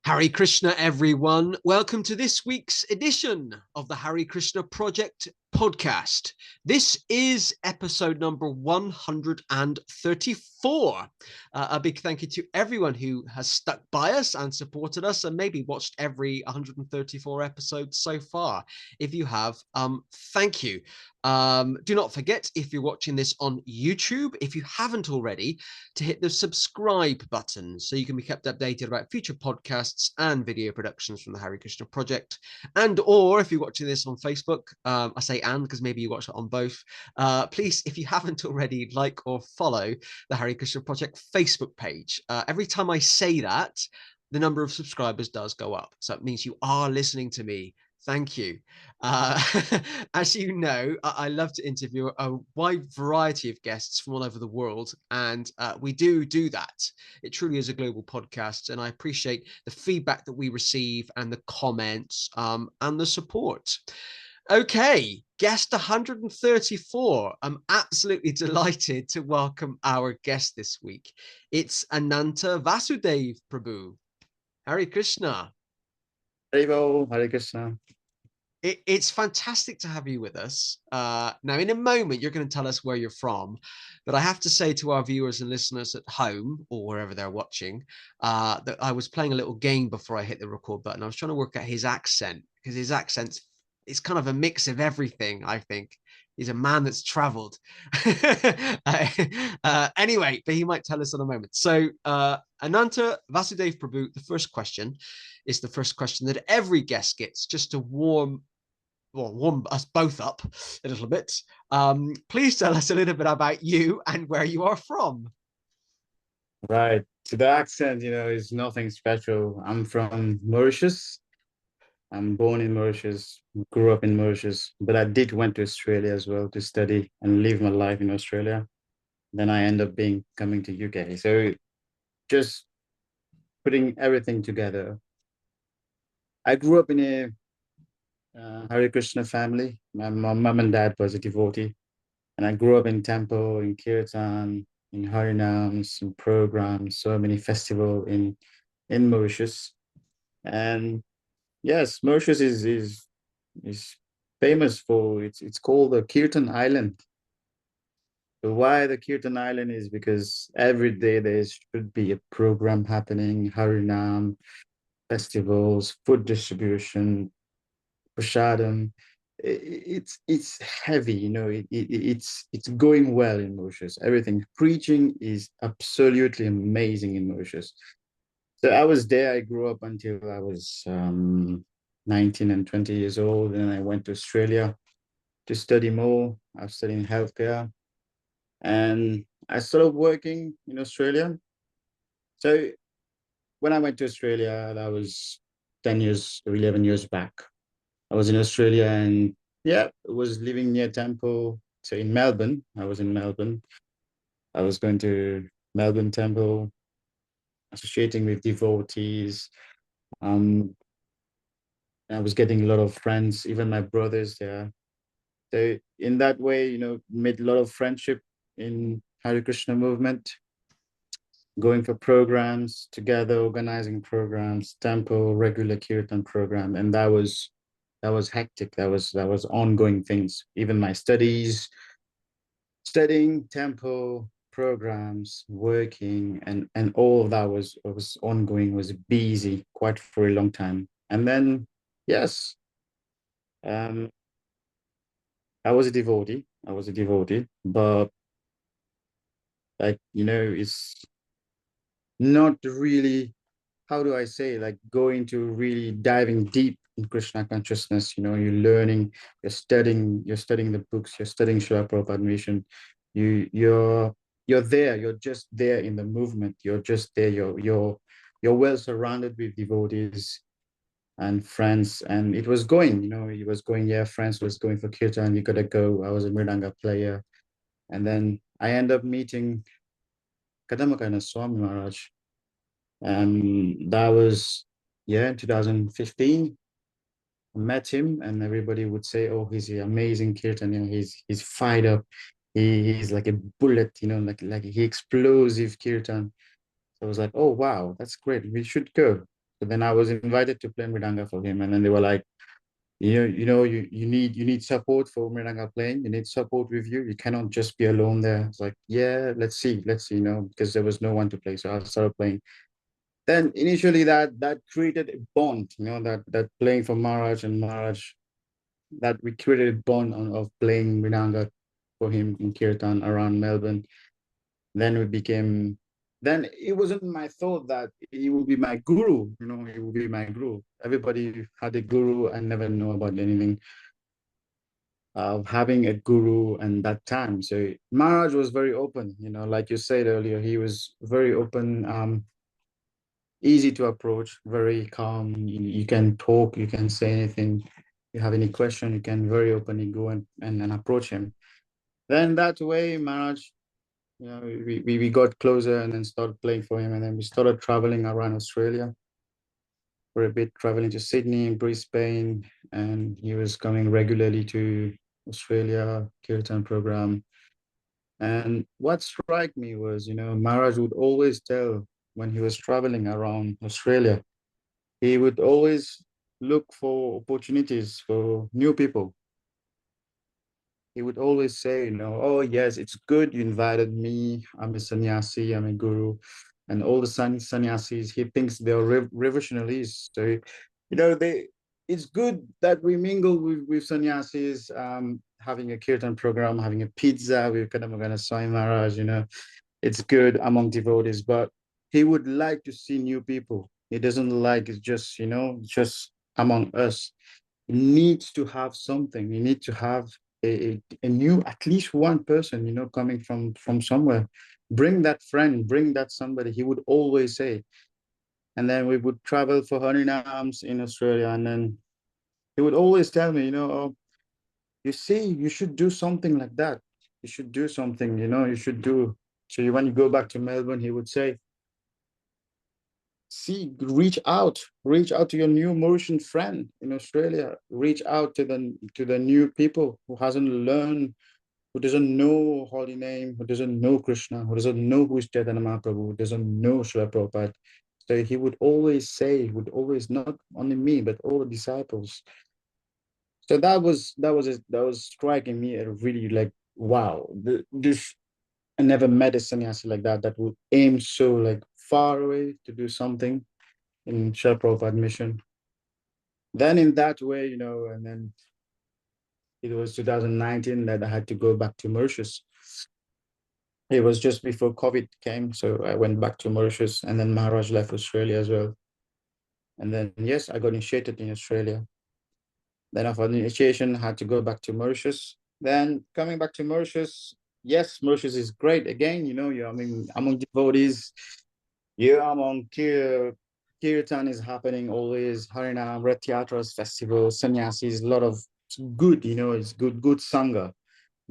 Hare Krishna, everyone. Welcome to this week's edition of the Hare Krishna Project podcast. This is episode number 134. A big thank you to everyone who has stuck by us and supported us and maybe watched every 134 episodes so far. If you have, thank you. Do not forget, if you're watching this on YouTube, if you haven't already, to hit the subscribe button so you can be kept updated about future podcasts and video productions from the Hare Krishna Project. And or if you're watching this on Facebook, I say and because maybe you watch it on both, please, if you haven't already, like or follow the Hare Krishna Project Facebook page. Every time I say that, the number of subscribers does go up. So it means you are listening to me. Thank you. As you know, I love to interview a wide variety of guests from all over the world, and we do that. It truly is a global podcast, and I appreciate the feedback that we receive and the comments and the support. Okay, guest 134. I'm absolutely delighted to welcome our guest this week. It's Ananta Vasudeva Prabhu. Hare Krishna. Hare Krishna. It's fantastic to have you with us. Now, in a moment, you're going to tell us where you're from, but I have to say to our viewers and listeners at home or wherever they're watching, that I was playing a little game before I hit the record button. I was trying to work out his accent because his accent's it's kind of a mix of everything, I think. He's a man that's traveled. Anyway, but he might tell us in a moment. So, Ananta Vasudeva Prabhu, the first question is the first question that every guest gets just to warm us both up a little bit. Please tell us a little bit about you and where you are from. Right. So the accent, is nothing special. I'm from Mauritius. I'm born in Mauritius, grew up in Mauritius, but I did went to Australia as well to study and live my life in Australia. Then I end up coming to UK. So just putting everything together. I grew up in a Hare Krishna family. My mom and dad was a devotee, and I grew up in temple, in kirtan, in harinams, in programs, so many festivals in Mauritius. And yes, Mauritius is famous for it's called the Kirtan Island. So why the Kirtan Island is because every day there should be a program happening, harinam, festivals, food distribution, prasadam. It's heavy, it's going well in Mauritius. Everything preaching is absolutely amazing in Mauritius. So I was there. I grew up until I was 19 and 20 years old, and I went to Australia to study more. I studied healthcare, and I started working in Australia. So when I went to Australia, that was 10 years or 11 years back. I was in Australia, and yeah, I was living near Temple. So in Melbourne, I was in Melbourne. I was going to Melbourne Temple, associating with devotees. I was getting a lot of friends, even my brothers there. So in that way, made a lot of friendship in Hare Krishna movement, going for programs together, organizing programs, temple, regular kirtan program. And that was hectic. That was ongoing things. Even my studies, studying temple programs, working, and all of that was ongoing, was busy quite for a long time. And then yes, I was a devotee. But it's not really, how do I say, like going to really diving deep in Krishna consciousness. You're learning, you're studying the books, you're studying Srila Prabhupada mission. You're there, you're just there in the movement. You're just there, you're well surrounded with devotees and friends, and it was going, it was going, yeah, friends was going for kirtan, you gotta go. I was a mridanga player, and then I end up meeting Kadamba Kanana Swami Maharaj, and that was, yeah, in 2015. I met him, and everybody would say, oh, he's an amazing kirtan, he's fired up, he's like a bullet, like he explosive kirtan. So I was like, oh wow, that's great, we should go. So So then I was invited to play Mridanga for him. And then they were like, you need support for Mridanga playing. You need support with you. You cannot just be alone there. It's like, yeah, let's see, because there was no one to play. So I started playing. Then initially that created a bond, that playing for Maharaj and Maharaj, that we created a bond of playing Mridanga for him in Kirtan around Melbourne. Then then it wasn't my thought that he would be my guru, he would be my guru. Everybody had a guru. I never know about anything of having a guru and that time. So Maharaj was very open, like you said earlier, he was very open, easy to approach, very calm. You can talk, you can say anything. You have any question, you can very openly go and approach him. Then that way, Maharaj, we got closer and then started playing for him. And then we started traveling around Australia for a bit, traveling to Sydney, Brisbane, and he was coming regularly to Australia, Kirtan program. And what struck me was, Maharaj would always tell when he was traveling around Australia, he would always look for opportunities for new people. He would always say, oh, yes, it's good you invited me. I'm a sannyasi, I'm a guru. And all the sannyasis, he thinks they're revolutionaries. So, it's good that we mingle with sannyasis, having a kirtan program, having a pizza with Kadamba Kanana Swami Maharaj, it's good among devotees, but he would like to see new people. He doesn't like it's just among us. He needs to have something. He needs to have a new, at least one person, coming from somewhere. Bring that friend, bring that somebody, he would always say. And then we would travel for harinams in Australia. And then he would always tell me, oh, you see, you should do something like that. You should do something, you should do. So when you go back to Melbourne, he would say, see, reach out to your new Mauritian friend in Australia, reach out to the new people who hasn't learned, who doesn't know holy name, who doesn't know Krishna, who doesn't know who is Chaitanya Mahaprabhu, who doesn't know Srila Prabhupada. So he would always say, not only me, but all the disciples. So that was striking me a really like, wow, this I never met a sannyasi like that would aim so like far away to do something in Srila Prabhupada mission. Then in that way, and then it was 2019 that I had to go back to Mauritius. It was just before COVID came, so I went back to Mauritius, and then Maharaj left Australia as well. And then, yes, I got initiated in Australia. Then after the initiation, I had to go back to Mauritius. Then coming back to Mauritius, yes, Mauritius is great. Again, among devotees, among Kirtan is happening always, Harinam, Red Theaters, Festival, Sannyasis, a lot of good, it's good Sangha,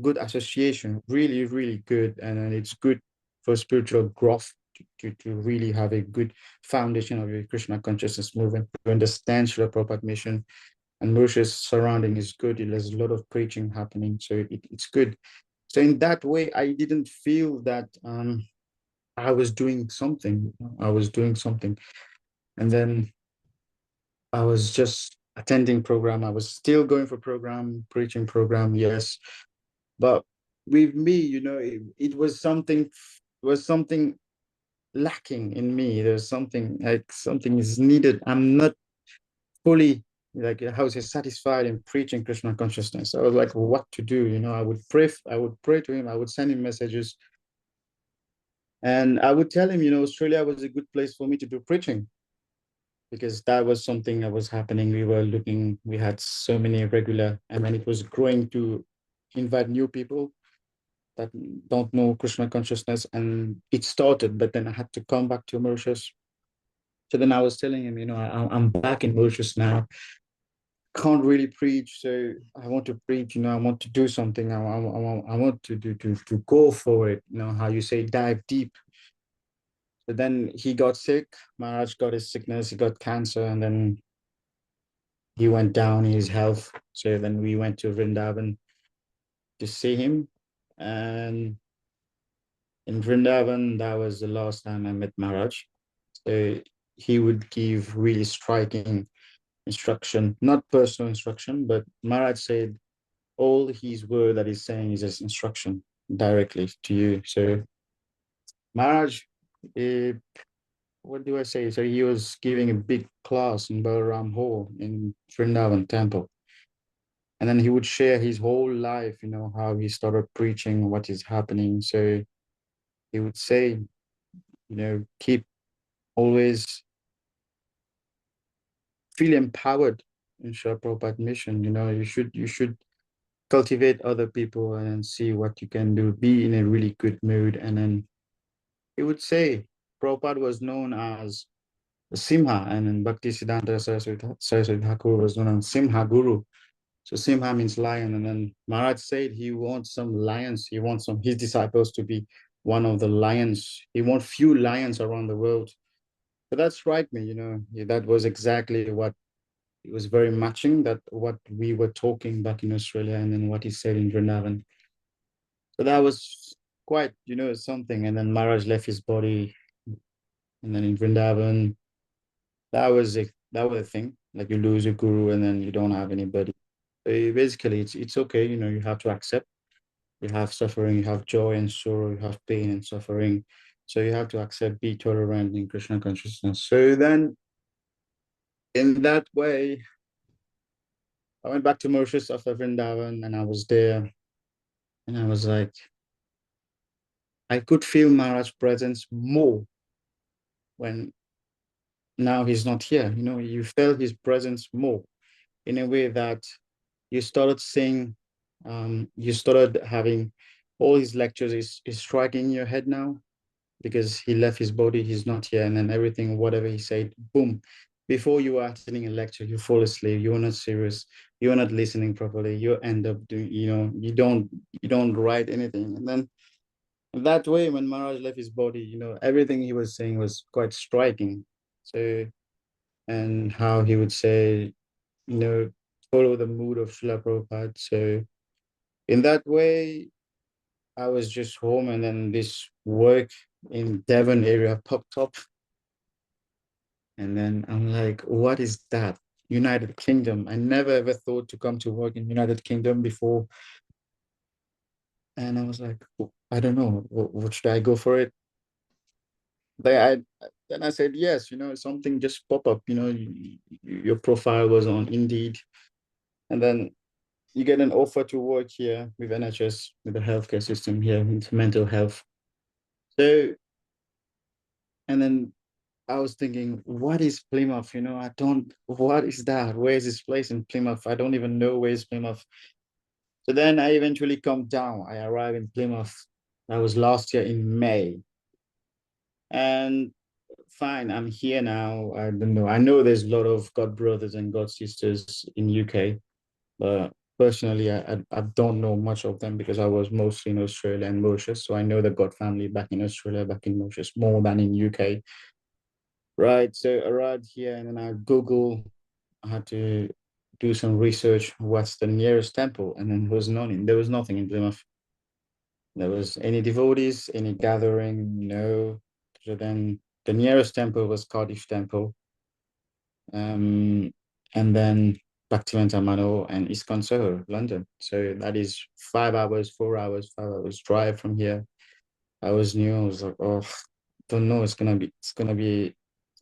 good association, really, really good. And it's good for spiritual growth to really have a good foundation of your Krishna consciousness movement, to understand Srila Prabhupada mission. And Mauritius surrounding is good. There's a lot of preaching happening. So it's good. So in that way, I didn't feel that I was doing something. I was doing something. And then I was just attending program. I was still going for program, preaching program, yes. But with me, it was something lacking in me. There's something like something is needed. I'm not fully like how to say satisfied in preaching Krishna consciousness. I was like, what to do? I would pray to him, I would send him messages. And I would tell him, Australia was a good place for me to do preaching, because that was something that was happening. We had so many regular, and then it was growing to invite new people that don't know Krishna consciousness. And it started, but then I had to come back to Mauritius. So then I was telling him, I'm back in Mauritius now. Can't really preach, so I want to preach. I want to do something. I want to go for it. How you say, dive deep. So then he got sick. Maharaj got his sickness. He got cancer, and then he went down in his health. So then we went to Vrindavan to see him. And in Vrindavan, that was the last time I met Maharaj. So he would give really striking instruction, not personal instruction, but Maharaj said all his word that he's saying is just instruction directly to you. So Maharaj, uh, what do I say? So he was giving a big class in Balaram Hall in Vrindavan temple. And then he would share his whole life, how he started preaching, what is happening. So he would say, keep always feel empowered in Srila Prabhupada mission. You should cultivate other people and then see what you can do. Be in a really good mood. And then he would say Prabhupada was known as Simha, and then Bhakti Siddhanta Saraswati Thakur was known as Simha Guru. So Simha means lion. And then Maharaj said he wants some lions. He wants his disciples to be one of the lions. He wants few lions around the world. So that struck me, that was exactly what it was very matching that what we were talking back in Australia and then what he said in Vrindavan. So that was quite, something. And then Maharaj left his body, and then in Vrindavan, that was a thing. Like you lose your guru and then you don't have anybody. So basically, it's okay. You have to accept. You have suffering, you have joy and sorrow, you have pain and suffering. So you have to accept, be tolerant in Krishna consciousness. So then, in that way, I went back to Mauritius after Vrindavan, and I was there, and I was like, I could feel Maharaj's presence more when now he's not here. You felt his presence more in a way that you started seeing, you started having all his lectures is striking in your head now because he left his body, he's not here, and then everything, whatever he said, boom. Before you are attending a lecture, you fall asleep, you're not serious, you're not listening properly, you end up doing, you don't write anything. And then that way, when Maharaj left his body, everything he was saying was quite striking. So, and how he would say, you know, follow the mood of Srila Prabhupada. So in that way, I was just home, and then this work in Devon area popped up. And then I'm like, what is that? United Kingdom. I never ever thought to come to work in United Kingdom before. And I was like, I don't know, what should I go for it? Then I said yes, something just pop up, your profile was on Indeed. And then you get an offer to work here with NHS, with the healthcare system here into mental health. So, and then I was thinking, what is Plymouth? What is that? Where is this place in Plymouth? I don't even know where is Plymouth. So then I eventually come down. I arrive in Plymouth. That was last year in May. And fine, I'm here now. I don't know. I know there's a lot of God brothers and God sisters in UK, but personally, I don't know much of them because I was mostly in Australia and Mauritius. So I know the God family back in Australia, back in Mauritius, more than in UK. Right. So I arrived here and then I had to do some research. What's the nearest temple? And then there was nothing in Plymouth. There was any devotees, any gathering, no. So then the nearest temple was Cardiff Temple. Um, and then Bhaktivinoda Mano and ISKCON Soho, London. So that is 5 hours, 4 hours, 5 hours drive from here. I was new. I was like, oh, don't know. It's gonna be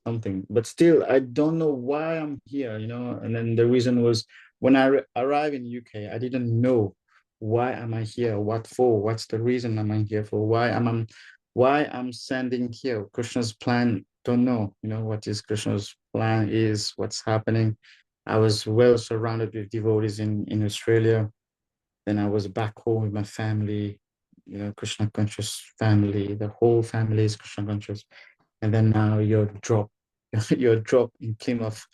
something. But still, I don't know why I'm here, And then the reason was when I arrived in UK, I didn't know why am I here, what for, what's the reason am I here for, why I'm sending here. Krishna's plan, don't know, what is Krishna's plan is, what's happening. I was well surrounded with devotees in Australia. Then I was back home with my family, Krishna conscious family. The whole family is Krishna conscious. And then now you're dropped in Plymouth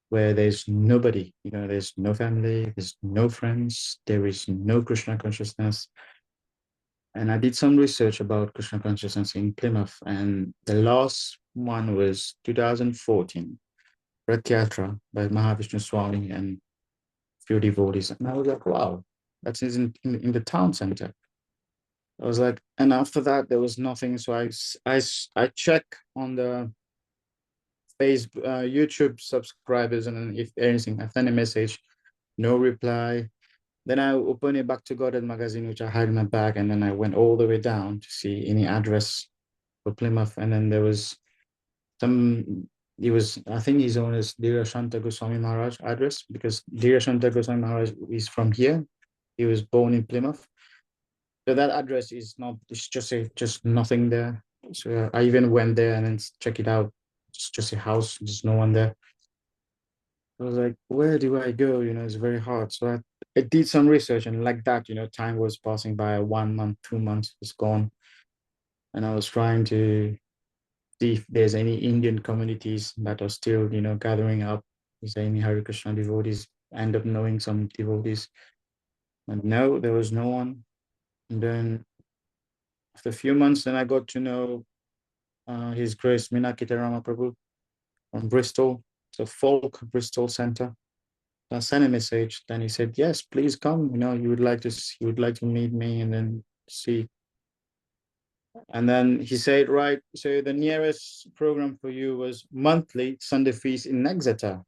where there's nobody, there's no family, there's no friends, there is no Krishna consciousness. And I did some research about Krishna consciousness in Plymouth, and the last one was 2014, Rath Yatra by Mahavishnu Swami and few devotees. And I was like, wow, that's in the town center. I was like, and after that, there was nothing. So I check on the Facebook, YouTube subscribers, and then if anything, I send a message, no reply. Then I opened a Back to Godhead magazine, which I had in my bag, and then I went all the way down to see any address for Plymouth. And then there was some, I think his own is Dhira Shanta Goswami Maharaj address, because Dhira Shanta Goswami Maharaj is from here. He was born in Plymouth. So that address is not, it's just nothing there. So I even went there and then check it out. It's just a house, there's no one there. I was like, where do I go? It's very hard. So I did some research, and like that, time was passing by. 1 month, 2 months was gone. And I was trying to see if there's any Indian communities that are still, gathering up. Is there any Hare Krishna devotees? I end up knowing some devotees. And no, there was no one. And then after a few months, then I got to know His Grace Minakita Prabhu from Bristol. It's a folk Bristol center. I sent a message. Then he said, "Yes, please come. You would like to meet me and then see." And then he said, "Right. So the nearest program for you was monthly Sunday feast in Exeter."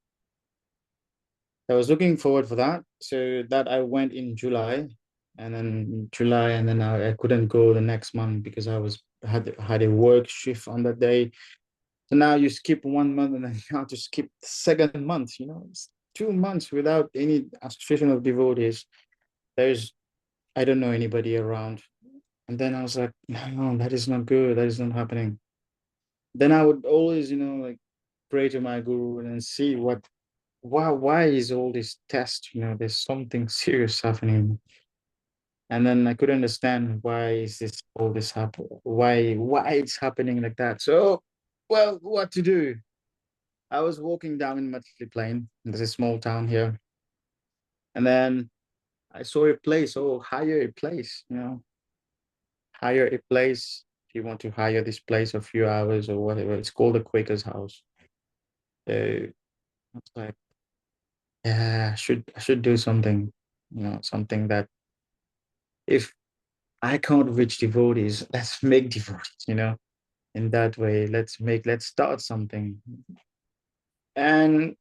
I was looking forward for that. So that I went in July, and then I couldn't go the next month because had a work shift on that day. So now you skip 1 month and then you have to skip the second month. It's 2 months without any association of devotees. I don't know anybody around. And then I was like, no, that is not good. That is not happening. Then I would always, like pray to my guru and then see why is all this test? There's something serious happening. And then I could understand why is this all this happen? Why it's happening like that? So, well, what to do? I was walking down in Mutley Plain. There's a small town here. And then I saw a place. Oh, hire a place, hire a place. If you want to hire this place a few hours or whatever, it's called the Quaker's House. So I was like, yeah, I should do something, something that if I can't reach devotees, let's make devotees, in that way. Let's start something. And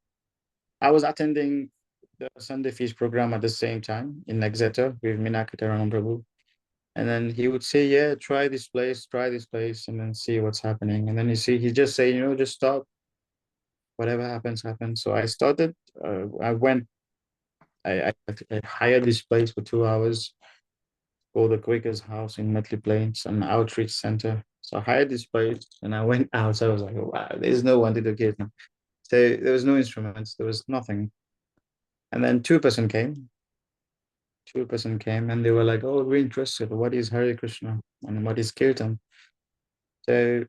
I was attending the Sunday Feast program at the same time in Exeter with Minakita Prabhu. And then he would say, yeah, try this place, and then see what's happening. And then he just say, just start. Whatever happens, happens. So I started, I went, I hired this place for 2 hours, called the Quaker's House in Metley Plains, an outreach center. So I hired this place and I went out. So I was like, wow, there's no one to do kirtan. So there was no instruments, there was nothing. And then two-person came and they were like, oh, we're interested. What is Hare Krishna and what is kirtan? So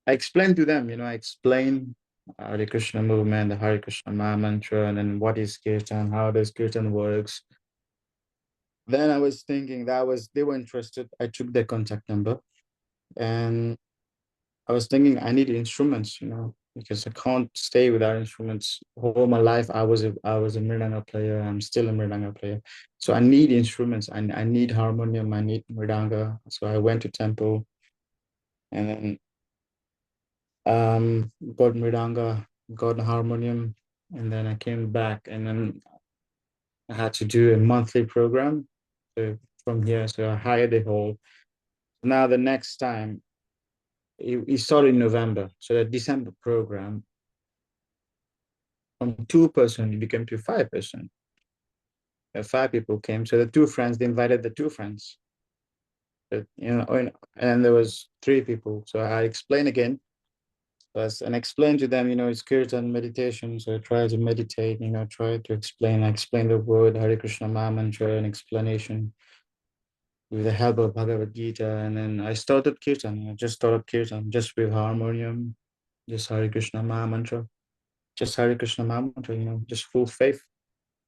I explained to them, I explained the Krishna movement, the Hare Krishna mantra, and then what is kirtan, how does kirtan works. Then I was thinking they were interested. I took their contact number and I was thinking I need instruments, because I can't stay without instruments. All my life, I was a mridanga player. I'm still a mridanga player. So I need instruments. I need harmonium. I need mridanga. So I went to temple and then got mridanga, got harmonium, and then I came back and then I had to do a monthly program. So from here, so I hired a hall. Now the next time, it started in November. So the December program, from 2-person, it became to 5-person. 5 people came. So the two friends, they invited the two friends. But, and there was 3 people. So I explained again, and explain to them, it's kirtan meditation. So I try to meditate, try to explain. I explain the word Hare Krishna Maha Mantra and explanation with the help of Bhagavad Gita. And then I started kirtan. I just started kirtan, just with harmonium, just Hare Krishna Maha Mantra, just Hare Krishna Maha Mantra, just full faith.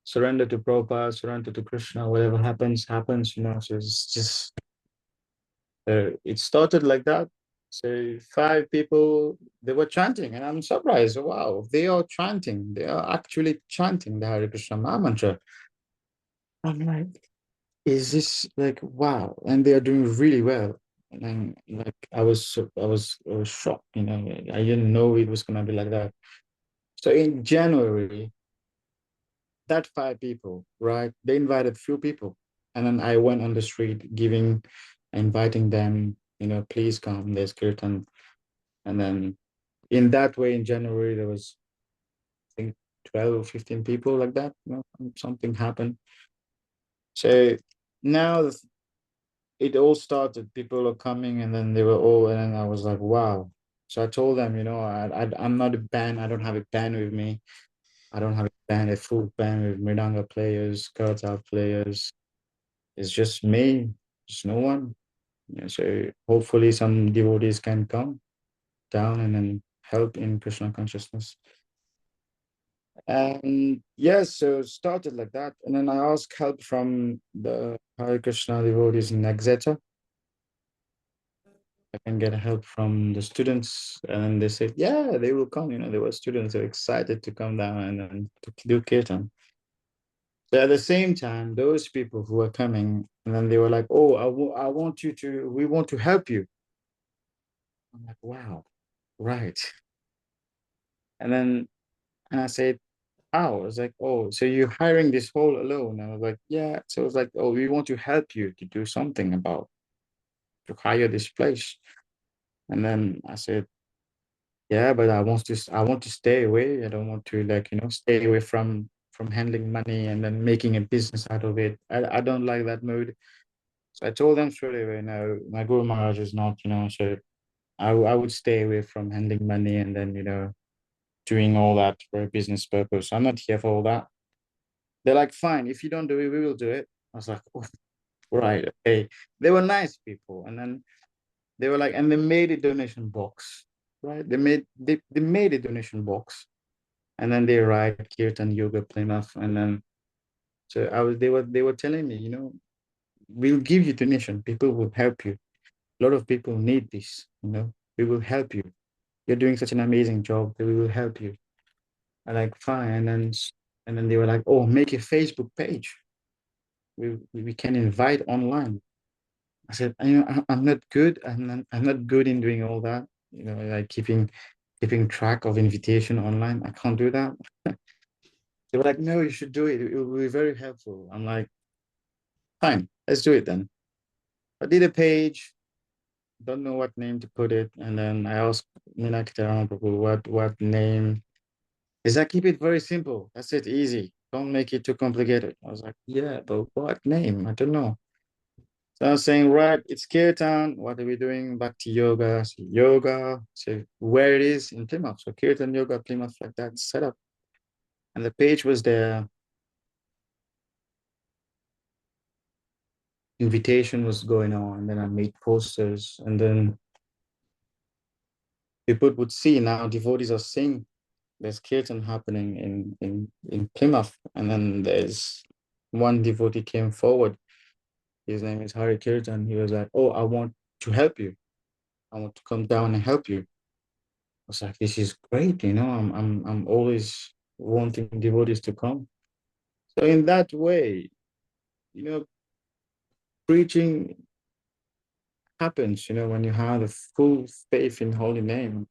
Surrender to Prabhupada, surrender to Krishna, whatever happens, happens, So it's just, it started like that. So 5 people, they were chanting, and I'm surprised. Wow, they are chanting. They are actually chanting the Hare Krishna Maha Mantra. I'm like, is this like, wow? And they are doing really well. And then like I was shocked, you know. I didn't know it was gonna be like that. So in January, that 5 people, right? They invited few people. And then I went on the street inviting them, you know, please come, there's Kirtan. And then in that way, in January, there was, I think, 12 or 15 people like that, you know, and something happened. So now it all started, people are coming and then they were all, and then I was like, wow. So I told them, you know, I'm not a band, I don't have a band with me. I don't have a band, a full band with Mridanga players, Kartal players. It's just me, just no one. Yeah, so hopefully some devotees can come down and then help in Krishna consciousness. And yes, so it started like that. And then I asked help from the Hare Krishna devotees in Exeter. I can get help from the students. And then they said, yeah, they will come. You know, they were students, they're excited to come down and then to do kirtan. So at the same time, those people who were coming, and then they were like, oh, I want you to, we want to help you. I'm like, wow, right. And I said, how? I was like, oh, so you're hiring this hall alone? And I was like, yeah. So I was like, oh, we want to help you to do something about to hire this place. And then I said, yeah, but I want to stay away. I don't want to, like, you know, stay away from handling money and then making a business out of it. I don't like that mood. So I told them straight away, no, my Guru Maharaj is not, you know, so I would stay away from handling money and then, you know, doing all that for a business purpose. I'm not here for all that. They're like, fine, if you don't do it, we will do it. I was like, oh, right, okay. They were nice people. And then they were like, and they made a donation box, right? They made a donation box. And then they write Kirtan Yoga Plymouth. And then so they were telling me, you know, we'll give you donation. People will help you. A lot of people need this, you know, we will help you. You're doing such an amazing job that we will help you. I like, fine. And then they were like, oh, make a Facebook page. We can invite online. I said, you know, I'm not good. I'm not good in doing all that. You know, like keeping track of invitation online. I can't do that. They were like, no, you should do it. It will be very helpful. I'm like, fine, let's do it then. I did a page, don't know what name to put it. And then I asked Minakita Prabhu what name. Is that keep it very simple. That's it, easy. Don't make it too complicated. I was like, yeah, but what name? I don't know. So I was saying, right, it's Kirtan. What are we doing? Bhakti yoga. So yoga. So where it is in Plymouth. So Kirtan Yoga Plymouth, like that set up. And the page was there. Invitation was going on. And then I made posters. And then people would see now devotees are seeing there's Kirtan happening in Plymouth. And then there's one devotee came forward. His name is Hare Kirtan. He was like, oh, I want to help you. I want to come down and help you. I was like, this is great, you know. I'm always wanting devotees to come. So in that way, you know, preaching happens, you know, when you have a full faith in holy name.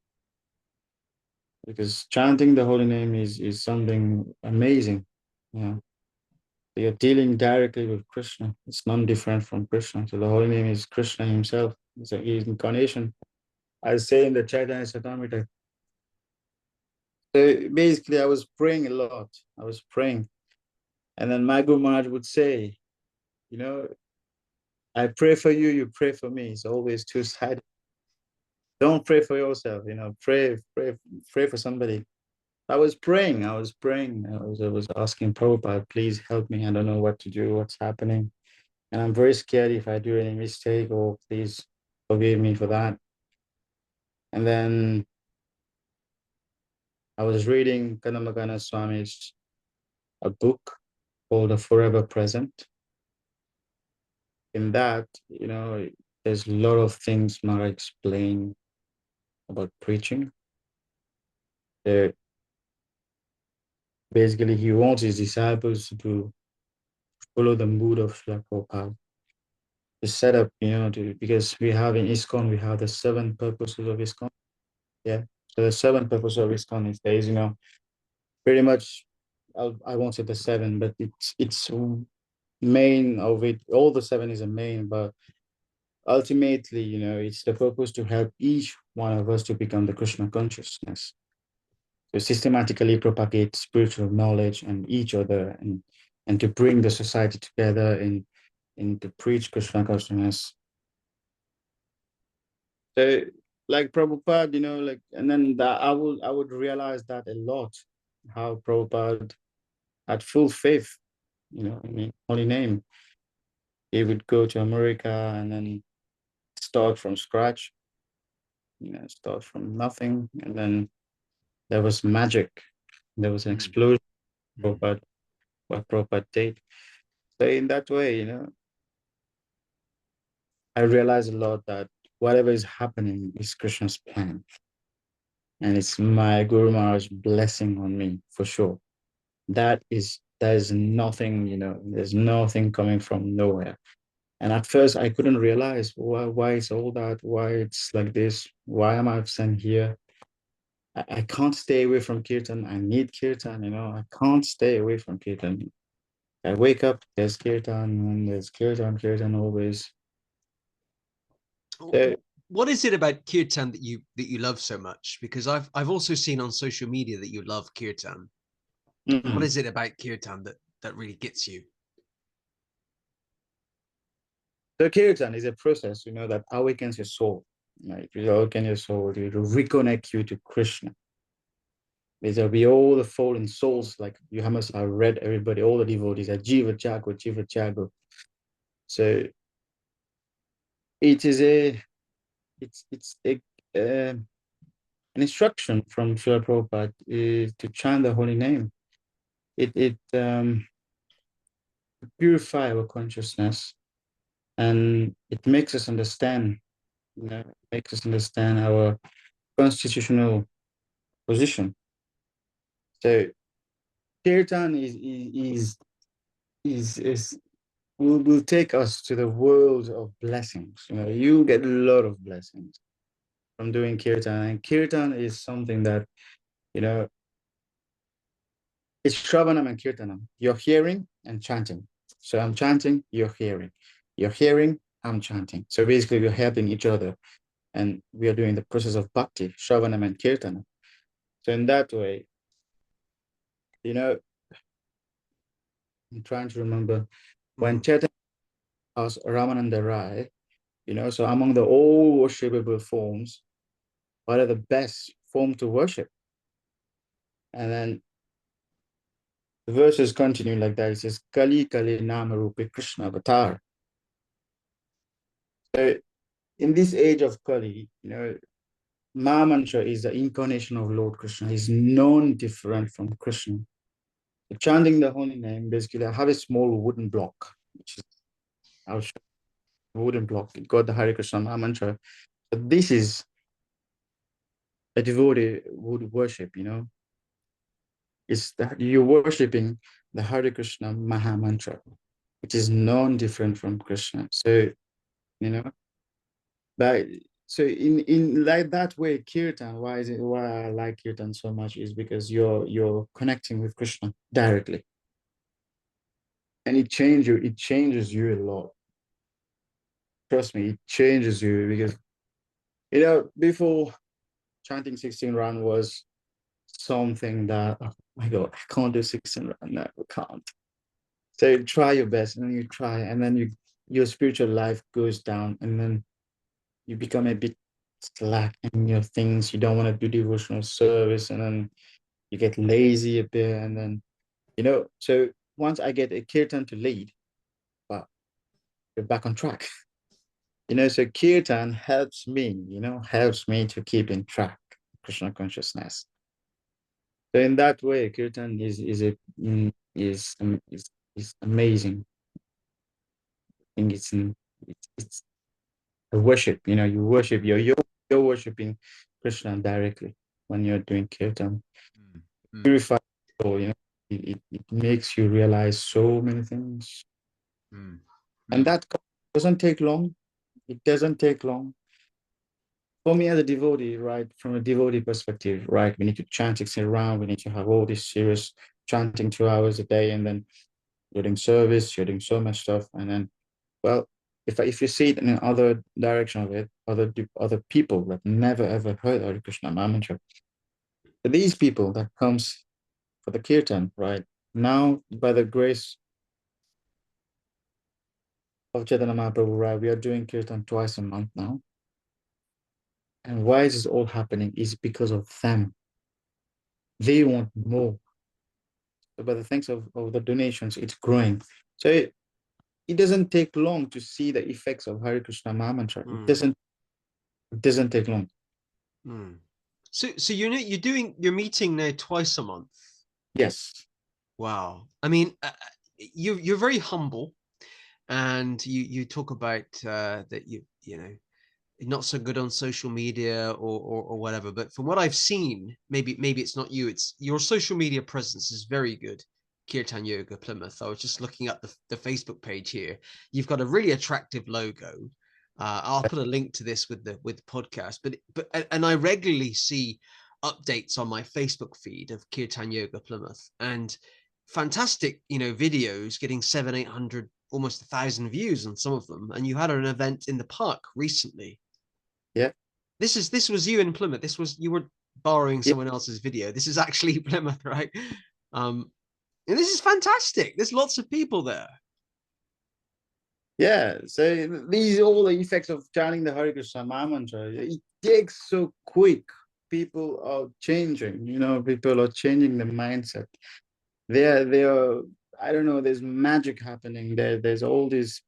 Because chanting the holy name is something amazing. You know, you're dealing directly with Krishna. It's non different from Krishna. So the holy name is Krishna himself. It's an incarnation. I say in the Chaitanya Charitamrita. So basically, I was praying a lot. I was praying. And then my Guru Maharaj would say, you know, I pray for you, you pray for me. It's always two-sided. Don't pray for yourself, you know, pray for somebody. I was praying. I was asking Prabhupada, please help me. I don't know what to do, what's happening. And I'm very scared if I do any mistake, or please forgive me for that. And then I was reading Kadamba Kanana Swami's a book called The Forever Present. In that, you know, there's a lot of things Mara explained about preaching. That basically he wants his disciples to follow the mood of Srila Prabhupada. set up, because we have in ISKCON, we have the 7 purposes of ISKCON. Yeah. So the 7 purposes of ISKCON is there, pretty much, I won't say the 7, but it's main of it. All the 7 is a main, but ultimately, it's the purpose to help each one of us to become the Krishna consciousness, to systematically propagate spiritual knowledge and each other, and to bring the society together and to preach Krishna consciousness. So, like Prabhupada, and then that I would realize that a lot, how Prabhupada had full faith, in holy name. He would go to America and then start from scratch, start from nothing, and then there was magic. There was an explosion. Prabhupada, what Prabhupada did. So in that way, I realize a lot that whatever is happening is Krishna's plan. And it's my Guru Maharaj's blessing on me, for sure. There's nothing, there's nothing coming from nowhere. And at first I couldn't realize why it's all that, why it's like this, why am I sent here? I can't stay away from Kirtan. I need Kirtan, I can't stay away from Kirtan. I wake up, there's Kirtan, and there's Kirtan always. So, what is it about Kirtan that you love so much? Because I've also seen on social media that you love Kirtan. What is it about Kirtan that really gets you? So Kirtan is a process, that awakens your soul. Right? It will awaken your soul, to reconnect you to Krishna. There'll be all the fallen souls, like you must have read, everybody, all the devotees are Jiva Jago, Jiva Jago. So it is an instruction from Srila Prabhupada to chant the holy name. It purify our consciousness, and it makes us understand, makes us understand our constitutional position. So Kirtan will take us to the world of blessings. You get a lot of blessings from doing Kirtan. And Kirtan is something that, it's Shravanam and Kirtanam. You're hearing and chanting. So I'm chanting, you're hearing. You're hearing, I'm chanting. So basically we're helping each other. And we are doing the process of Bhakti, Shravanam and Kirtanam. So in that way, I'm trying to remember when Chaitanya asked Ramananda Rai, so among the all worshipable forms, what are the best form to worship? And then the verses continue like that. It says, Kali Kali Nama Rupi Krishna Avatar. So in this age of Kali, Mahamantra is the incarnation of Lord Krishna. He's non-different from Krishna. So chanting the holy name, basically, I have a small wooden block, which is, I'll show you, a wooden block. It got the Hare Krishna Mahamantra. But this is a devotee would worship, It's that you're worshiping the Hare Krishna Maha Mantra, which is non-different from Krishna. So, but so in like that way, Kirtan, why I like Kirtan so much is because you're connecting with Krishna directly. And it changes you a lot. Trust me, it changes you because before chanting 16 round was something that, oh my God, I can't do 16 round. No, I can't. So you try your best, and then you try, and then your spiritual life goes down, and then you become a bit slack in your things. You don't want to do devotional service, and then you get lazy a bit, and then so once I get a kirtan to lead, wow, you're back on track. So kirtan helps me, helps me to keep in track Krishna consciousness. So in that way, kirtan is amazing. I think it's a worship. You worship, you're worshiping Krishna directly when you're doing kirtan. Purify soul, it makes you realize so many things. And that Doesn't take long. It doesn't take long. For me as a devotee, right, from a devotee perspective, right, we need to chant 16 around, we need to have all this serious chanting 2 hours a day, and then you're doing service, you're doing so much stuff, and then, well, if you see it in another direction of it, other people that never ever heard Hare Krishna mantra, these people that comes for the kirtan, right, now by the grace of Chaitanya Mahaprabhu, right, we are doing kirtan twice a month now. And why is this all happening is because of them. They want more. But the thanks of the donations, it's growing. So it doesn't take long to see the effects of Hare Krishna Mahamantra. It doesn't take long. So you're meeting now twice a month. Yes. Wow. I mean, you're very humble, and you talk about that you know not so good on social media or whatever. But from what I've seen, maybe it's not you. It's your social media presence is very good. Kirtan Yoga Plymouth. I was just looking at the Facebook page here. You've got a really attractive logo. I'll put a link to this with the podcast. But and I regularly see updates on my Facebook feed of Kirtan Yoga Plymouth, and fantastic, videos getting 700, 800, almost 1,000 views on some of them. And you had an event in the park recently. Yeah. This was you in Plymouth. You were borrowing Yeah. someone else's video. This is actually Plymouth, right? And this is fantastic. There's lots of people there. Yeah. So these are all the effects of chanting the Hare Krishna Mahamantra. It takes so quick. People are changing, people are changing the mindset. They are, I don't know, there's magic happening there. There's all these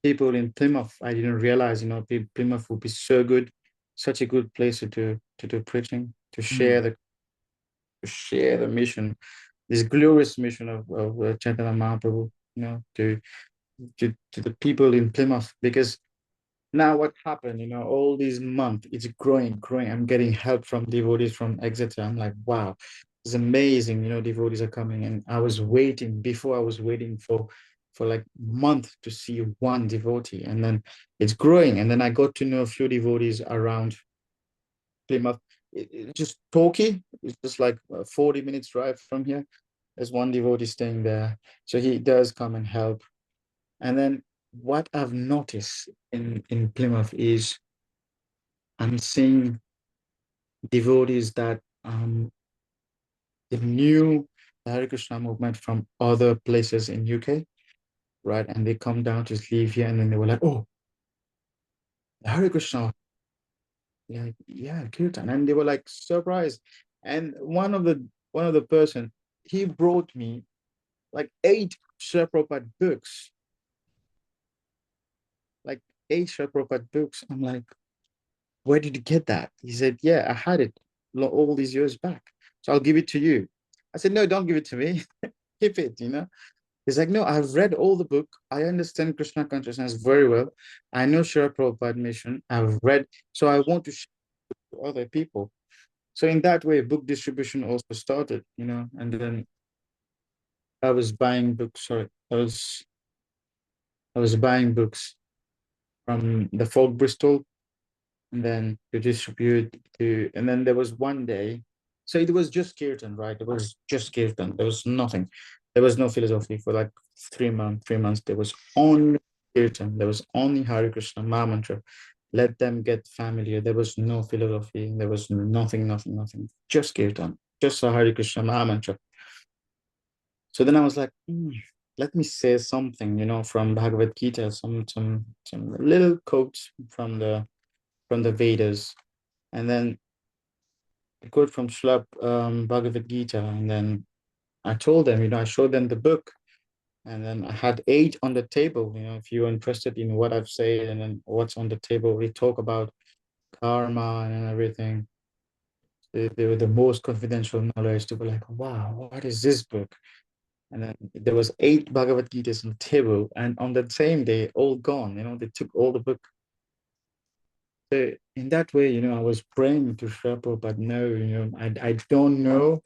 people in Plymouth. I didn't realize, Plymouth would be so good, such a good place to do preaching, to share the mission, this glorious mission of Chaitanya Mahaprabhu, to the people in Plymouth. Because now what happened, all these months, it's growing. I'm getting help from devotees from Exeter. I'm like, wow, it's amazing. Devotees are coming. And I was waiting for like a month to see one devotee. And then it's growing. And then I got to know a few devotees around Plymouth. Just Torquay. It's just like a 40 minutes drive from here. There's one devotee staying there. So he does come and help. And then what I've noticed in Plymouth is I'm seeing devotees that they knew the Hare Krishna movement from other places in UK, right? And they come down to live here, and then they were like, "Oh, the Hare Krishna, yeah, Kirtan," and they were like surprised. And one of the person, he brought me like 8 Srila Prabhupada books, like 8 Srila Prabhupada books. I'm like, where did you get that? He said, yeah, I had it all these years back. So I'll give it to you. I said, no, don't give it to me. Keep it. He's like, no, I've read all the book. I understand Krishna consciousness very well. I know Srila Prabhupada mission. I've read, so I want to share to other people. So in that way, book distribution also started, and then I was buying books. Sorry, I was buying books from the folk Bristol, and then to distribute to, and then there was one day, so it was just kirtan, right? It was just kirtan. There was nothing. There was no philosophy for like 3 months. There was only kirtan. There was only Hare Krishna Mahamantra. Let them get familiar. There was no philosophy. There was nothing. Just kirtan. Just a Hare Krishna Mahamantra. So then I was like, let me say something, from Bhagavad Gita, some little quotes from the Vedas, and then a quote from Shlap Bhagavad Gita. And then I told them, I showed them the book, and then I had 8 on the table. If you're interested in what I've said and then what's on the table, we talk about karma and everything. They were the most confidential knowledge. They were like, wow, what is this book? And then there was 8 Bhagavad Gitas on the table, and on the same day, all gone. They took all the book. So in that way, I was praying to Srila Prabhupada, no, I don't know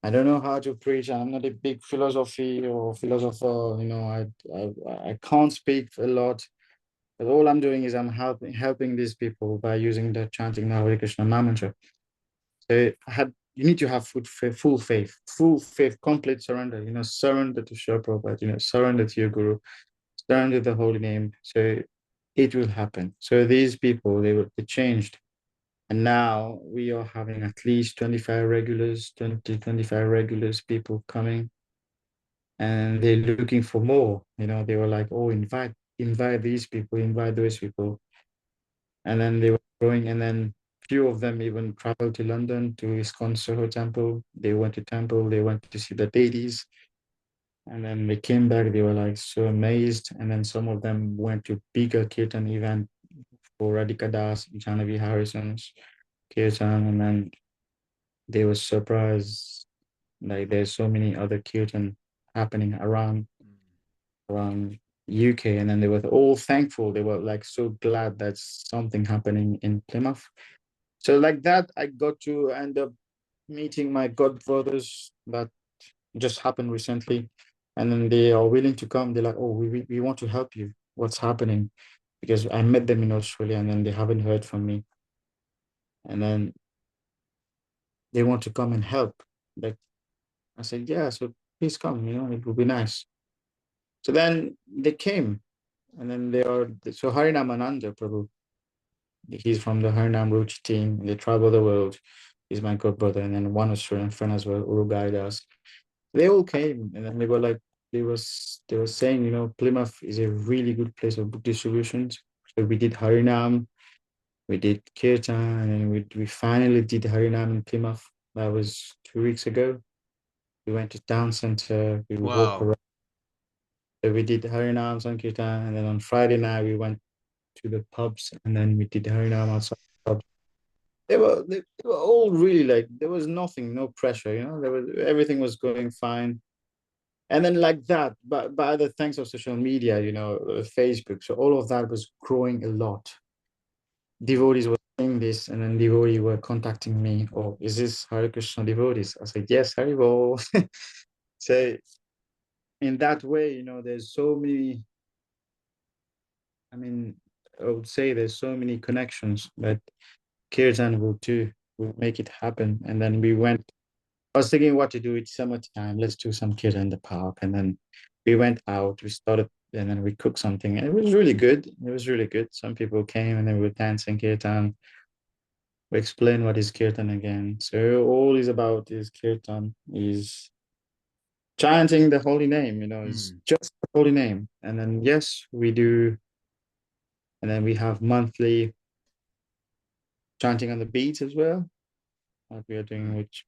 I don't know how to preach. I'm not a big philosophy or philosopher. I can't speak a lot. But all I'm doing is I'm helping these people by using the chanting the Hare Krishna mantra. So you need to have full faith, complete surrender. Surrender to Shri Prabhupada. Surrender to your guru, surrender to the holy name. So it will happen. So these people, they changed. And now we are having at least 25 regulars, 25 regulars, people coming, and they're looking for more. They were like, oh, invite these people, invite those people. And then they were growing, and then few of them even traveled to London to ISKCON Soho Temple. They went to temple, they went to see the deities. And then they came back, they were like so amazed. And then some of them went to bigger Kirtan event for Radhika Das, Janavi Harrison's Kirtan, and then they were surprised. Like there's so many other Kirtan happening around UK, and then they were all thankful. They were like so glad that something happening in Plymouth. So like that, I got to end up meeting my god brothers that just happened recently, and then they are willing to come. They're like, oh, we want to help you. What's happening? Because I met them in Australia, and then they haven't heard from me, and then they want to come and help. Like I said, yeah, so please come. It would be nice. So then they came, and then so Harinam Ananda Prabhu. He's from the Harinam Ruchi team. They travel the world. He's my god brother, and then one Australian friend as well, Uruguay. They all came, and then they were like, they were saying, Plymouth is a really good place of book distributions. So we did Harinam, we did Kirtan, and then we finally did Harinam in Plymouth. That was 2 weeks ago. We went to town center, we walked Wow. around. So we did Harinam, Sankirtan, and then on Friday night we went to the pubs, and then we did Harinam outside the pubs. They were all really like, there was nothing, no pressure, everything was going fine. And then like that, but by the thanks of social media, Facebook, so all of that was growing a lot. Devotees were saying this, and then devotees were contacting me, oh, is this Hare Krishna devotees? I said, yes, Haribol. So in that way, there's so many, I mean, I would say there's so many connections that Kirtan will make it happen. And then I was thinking what to do. It's summertime. Let's do some Kirtan in the park. And then we went out, we started, and then we cooked something. And it was really good. It was really good. Some people came and then we were dancing Kirtan. We explained what is Kirtan again. So all is about is Kirtan, is chanting the holy name, is just the holy name. And then, yes, we do. And then we have monthly chanting on the beats as well, what we are doing, which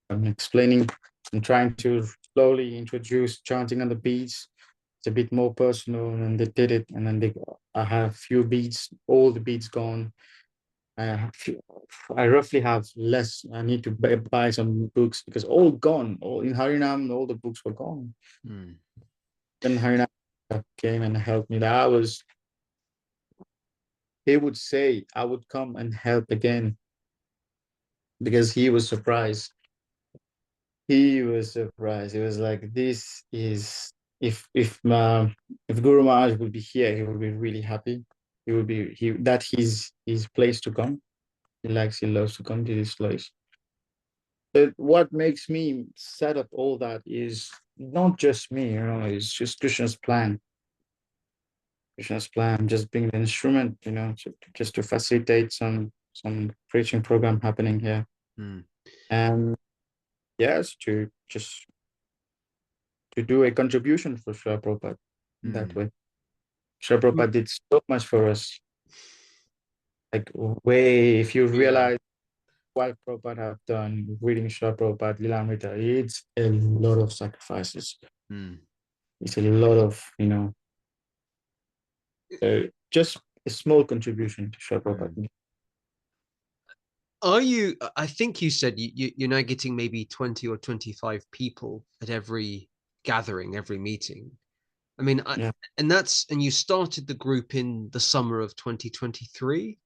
I'm explaining. I'm trying to slowly introduce chanting on the beats. It's a bit more personal, and they did it. And then I have few beats, all the beats gone. I roughly have less. I need to buy some books because all gone. All in Harinam, all the books were gone. Then Harinam came and helped me. He would say I would come and help again because he was surprised. He was surprised. He was like, "This is if Guru Maharaj would be here, he would be really happy. He would be that his place to come. He loves to come to this place." But what makes me set up all that is not just me, it's just Krishna's plan. Krishna's plan, just being the instrument, just to facilitate some preaching program happening here. And yes, to do a contribution for Srila Prabhupada that way. Srila Prabhupada did so much for us. Like if you realize what Prabhupada have done, reading Srila Prabhupada, Lilamrita, it's a lot of sacrifices. It's a lot of, just a small contribution to Srila Prabhupada. I think you said you're now getting maybe 20 or 25 people at every gathering, every meeting. I mean, Yeah. and you started the group in the summer of 2023.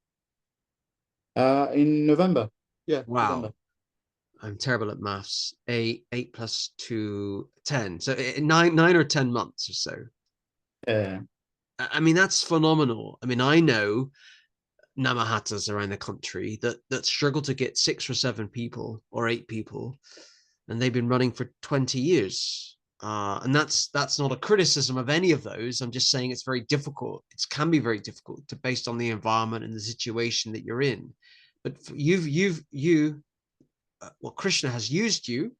In November. Yeah, Wow. November. I'm terrible at maths. 8 plus 2, 10. So 9 or 10 months or so. Yeah. I mean, that's phenomenal. I mean, I know Nama-Hattas around the country that struggle to get 6 or 7 people or 8 people, and they've been running for 20 years. And that's not a criticism of any of those. I'm just saying it's very difficult. It can be very difficult to based on the environment and the situation that you're in. But well, Krishna has used you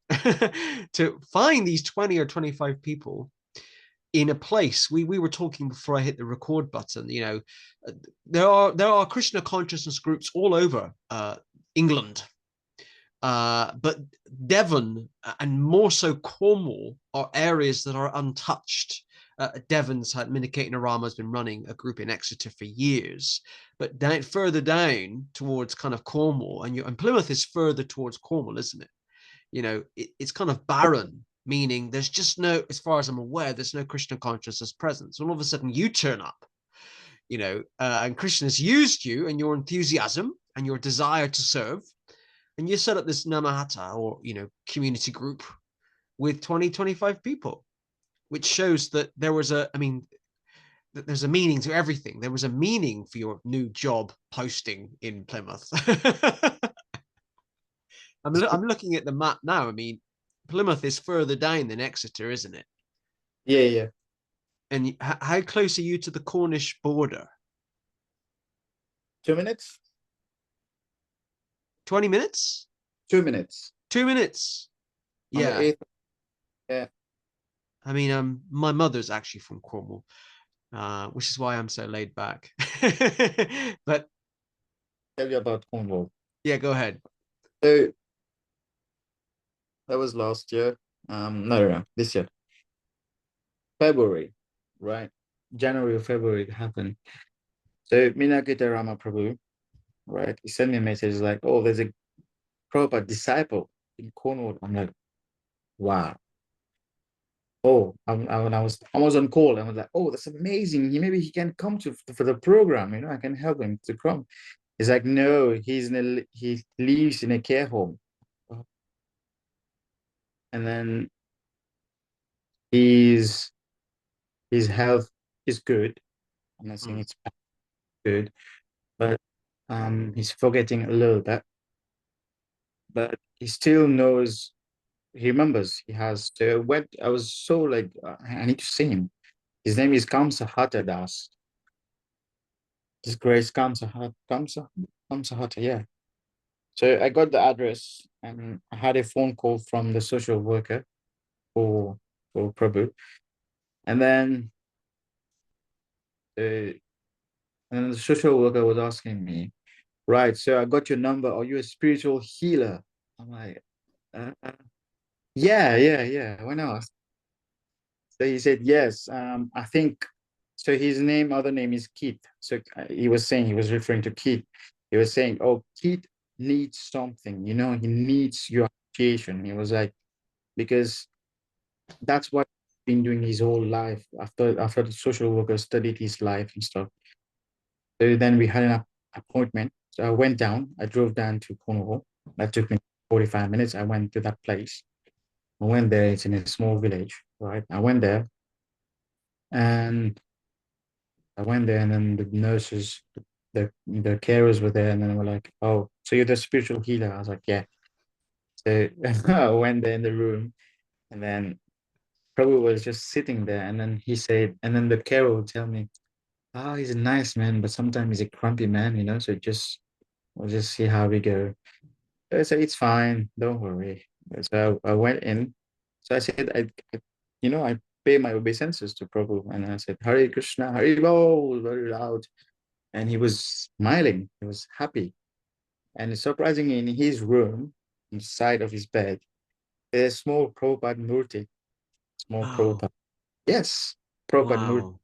to find these 20 or 25 people in a place. We were talking before I hit the record button. There are Krishna consciousness groups all over England, but Devon and more so Cornwall are areas that are untouched. Devon's had Minikate Narama has been running a group in Exeter for years, but further down towards kind of Cornwall, and Plymouth is further towards Cornwall, isn't it? It's kind of barren, meaning there's just no, as far as I'm aware, there's no Krishna consciousness presence. All of a sudden you turn up, and Krishna's used you and your enthusiasm and your desire to serve, and you set up this Nama-Hatta or, community group with 20, 25 people, which shows that there's a meaning to everything. There was a meaning for your new job posting in Plymouth. I'm looking at the map now. I mean, Plymouth is further down than Exeter, isn't it? Yeah, yeah. And how close are you to the Cornish border? 2 minutes? 20 minutes? 2 minutes. 2 minutes. On the Yeah. 8th. Yeah. I mean, my mother's actually from Cornwall, which is why I'm so laid back. But Tell you about Cornwall. yeah, go ahead. So that was last year. No, this year. February, right? January or February it happened. So Minakita Rama Prabhu, right? He sent me a message like, oh, there's a proper disciple in Cornwall. I'm like, wow. Oh, when I was on call. I was like, oh, that's amazing. Maybe he can come for the program. I can help him to come. He's like, no, he lives in a care home, and then his health is good. I'm not saying it's good, but he's forgetting a little bit, but he still knows. He remembers. He has. So when I was so like, I need to see him. His name is Kamsa Das. His Grace Kamsa, yeah. So I got the address and I had a phone call from the social worker for Prabhu, and then the social worker was asking me, right? So I got your number. Are you a spiritual healer? I'm like, yeah, yeah, yeah. Why not? So he said yes. I think so. His other name is Keith. So he was referring to Keith. He was saying, oh, Keith needs something. He needs your appreciation. He was like, because that's what he's been doing his whole life. After the social worker studied his life and stuff. So then we had an appointment. So I went down. I drove down to Cornwall. That took me 45 minutes. I went to that place. I went there. It's in a small village, right? I went there, and then the nurses, the carers were there, and then they were like, "Oh, so you're the spiritual healer?" I was like, "Yeah." So I went there in the room, and then Prabhu was just sitting there, and then he said, and then the carer would tell me, "Ah, he's a nice man, but sometimes he's a grumpy man. So we'll just see how we go." I said, "It's fine, don't worry." So I went in. So I said, I pay my obeisances to Prabhu, and I said, "Hare Krishna, Hare Bol," very loud. And he was smiling. He was happy. And surprisingly, in his room, inside of his bed, there's a small Prabhupada Murti. Small Oh, Prabhupada. Yes, Prabhupada Murti. wow.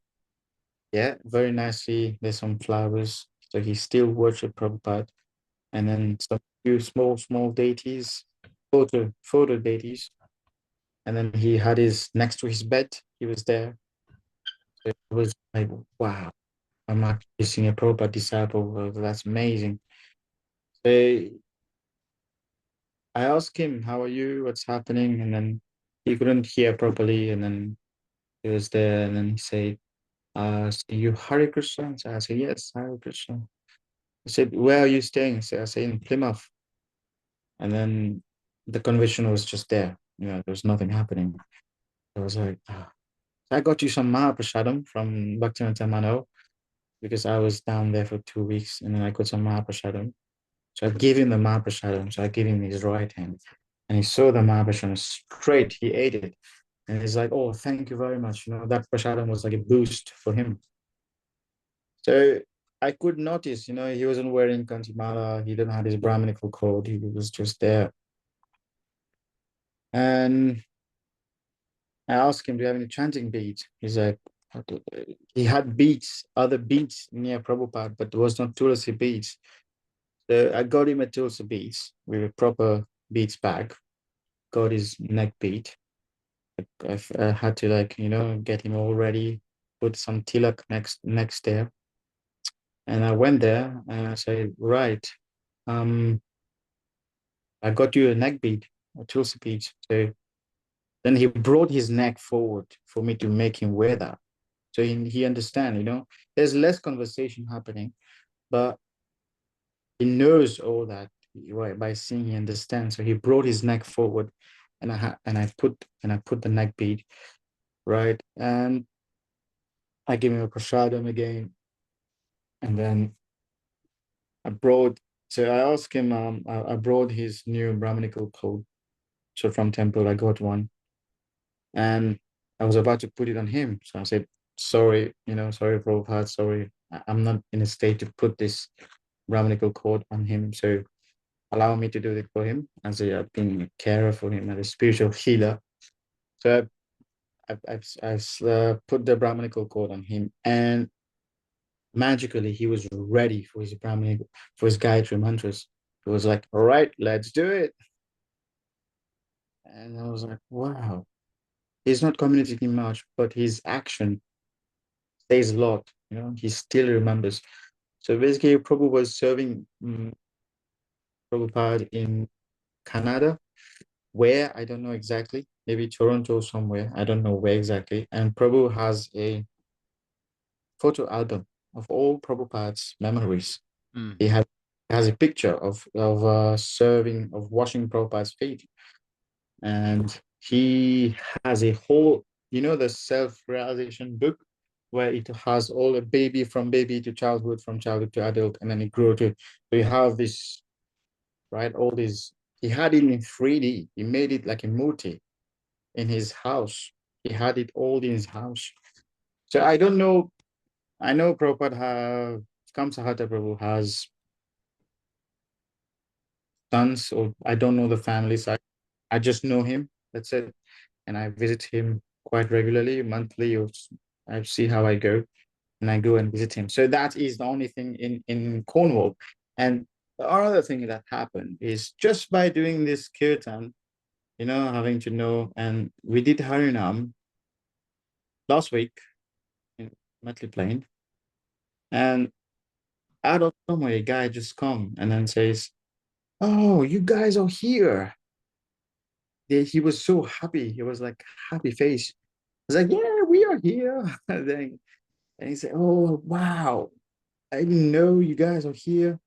Yeah, very nicely. There's some flowers. So he still worship Prabhupada. And then some few small deities, photo deities. And then he had his next to his bed. He was there. So it was like, wow, I'm actually seeing a Prabhupada disciple. That's amazing. So I asked him, "How are you? What's happening?" And then he couldn't hear properly. And then he was there, and then he said, "You Hare Krishna?" So I said, "Yes, Hare Krishna." He said, "Where are you staying?" So I said, "In Plymouth." And then the convention was just there. There was nothing happening. I was like, I got you some Mahaprasadam from Bhakti because I was down there for 2 weeks, and then I got some Mahaprasadam. So I gave him the Mahaprasadam. So I gave him his right hand, and he saw the Mahaprasadam straight. He ate it, and he's like, "Oh, thank you very much." That prasadam was like a boost for him. So I could notice, he wasn't wearing kanchimala. He didn't have his Brahminical code. He was just there. And I asked him, "Do you have any chanting beads?" He's like, he had beads, other beads near Prabhupada, but there was not Tulsi beads. So I got him a Tulsi beads with a proper beads bag, got his neck bead. I had to get him all ready, put some tilak next there. And I went there and I said, right, um, I got you a neck bead, a Tulsi bead. So then he brought his neck forward for me to make him wear that. So he understand, there's less conversation happening, but he knows all that, right? By seeing, he understands. So he brought his neck forward, and I put the neck bead, right, and I gave him a prasadam again, and then I brought. So I asked him. I brought his new Brahminical code. So from temple, I got one, and I was about to put it on him. So I said, "Sorry, sorry, Prabhupada, sorry, I'm not in a state to put this Brahminical code on him. So allow me to do it for him as being a carer for him and a spiritual healer." So I put the Brahminical code on him, and magically he was ready for his Brahminical, for his Gayatri mantras. He was like, "All right, let's do it." And I was like, wow, he's not communicating much, but his action says a lot. He still remembers. So basically, Prabhu was serving Prabhupada in Canada, where I don't know exactly, maybe Toronto somewhere. I don't know where exactly. And Prabhu has a photo album of all Prabhupada's memories. Mm. He has a picture of serving, of washing Prabhupada's feet, and he has a whole, the self-realization book where it has all a baby, from baby to childhood, from childhood to adult, and then it grew to. So you have this, right? All these. He had it in 3D. He made it like a multi in his house. He had it all in his house. So I don't know. I know Prabhupada Kamsahata Prabhu has sons, or I don't know the family side. I just know him. That's it. And I visit him quite regularly, monthly, or I see how I go, and I go and visit him. So that is the only thing in Cornwall. And the other thing that happened is just by doing this kirtan, having to know, and we did Harinam last week in Metley Plain, and out of somewhere, a guy just come and then says, "Oh, you guys are here." He was so happy. He was like happy face. I was like, "Yeah, we are here." And he said, "Oh, wow. I didn't know you guys are here."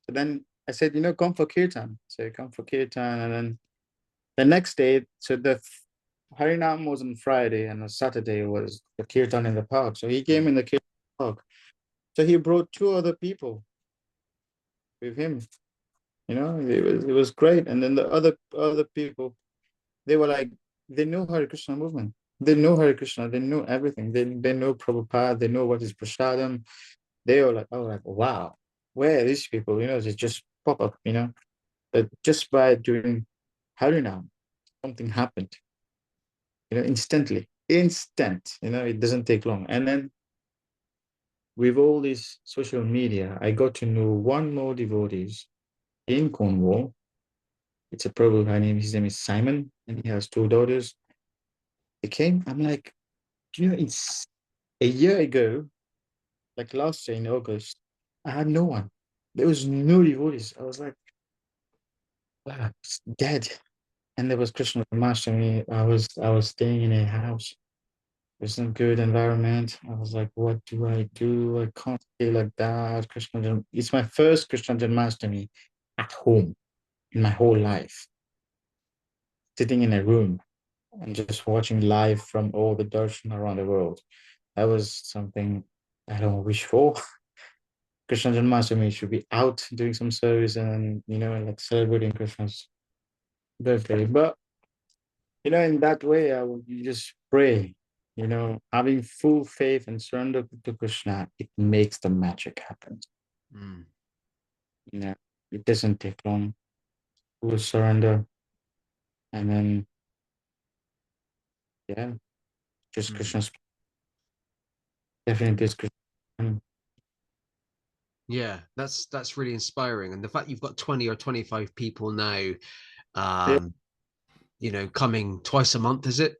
So then I said, "Come for Kirtan." So come for Kirtan. And then the next day, so the Harinam was on Friday, and on Saturday was the Kirtan in the park. So he came in the Kirtan park. So he brought two other people with him. It was great. And then the other people, they were like, they know Hare Krishna movement. They know Hare Krishna. They know everything. They know Prabhupada. They know what is prasadam. They were like, oh, like, wow, where are these people? They just pop up, but just by doing Harinam, something happened, instantly, instant, it doesn't take long. And then with all this social media, I got to know one more devotees in Cornwall. It's a Prabhu, his name is Simon, and he has two daughters. They came, I'm like, it's a year ago, like last year in August, I had no one. There was no devotees. I was like, was dead. And there was Krishna Consciousness. I was staying in a house with some good environment. I was like, what do I do? I can't stay like that. It's my first Krishna Janmashtami at home in my whole life, sitting in a room and just watching live from all the darshan around the world. That was something I don't wish for. Krishna Janmashtami should be out doing some service and, like celebrating Krishna's birthday. But, in that way, you just pray, having full faith and surrender to Krishna, it makes the magic happen. Mm. It doesn't take long. Full surrender. And then, yeah, just Krishna's definitely is Krishna. Yeah, that's really inspiring. And the fact you've got 20 or 25 people now, Yeah, coming twice a month, is it?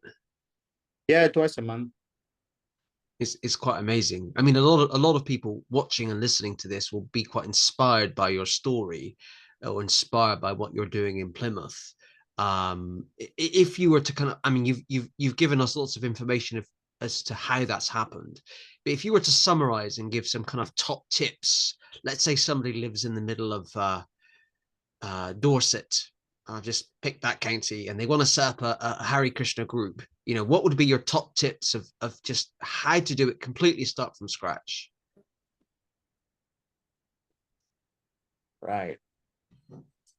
yeah, twice a month. It's quite amazing. I mean, a lot of people watching and listening to this will be quite inspired by your story, or inspired by what you're doing in Plymouth. If you were to kind of, I mean, you've given us lots of information as to how that's happened, but if you were to summarize and give some kind of top tips, let's say somebody lives in the middle of Dorset. I'll just pick that county, and they want to set up a Hare Krishna group. What would be your top tips of just how to do it completely start from scratch? Right.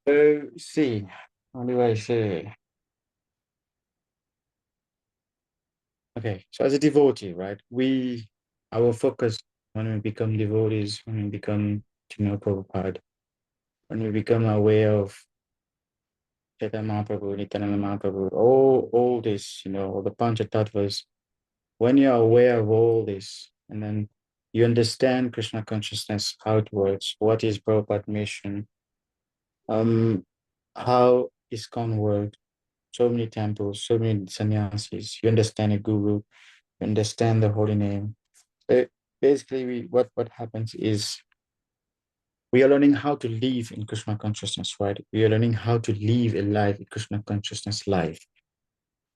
So, see, how do I say? Okay, so as a devotee, right, our focus when we become devotees, when we become to know Prabhupada, when we become aware of Chaitanya Mahaprabhu, Nityananda Mahaprabhu, all this, all the Panchatattvas, when you're aware of all this, and then you understand Krishna consciousness, how it works, what is Prabhupada mission, how ISKCON works, so many temples, so many sannyasis, you understand a guru, you understand the holy name. Basically, what happens is we are learning how to live in Krishna consciousness, right? We are learning how to live a life in Krishna consciousness life.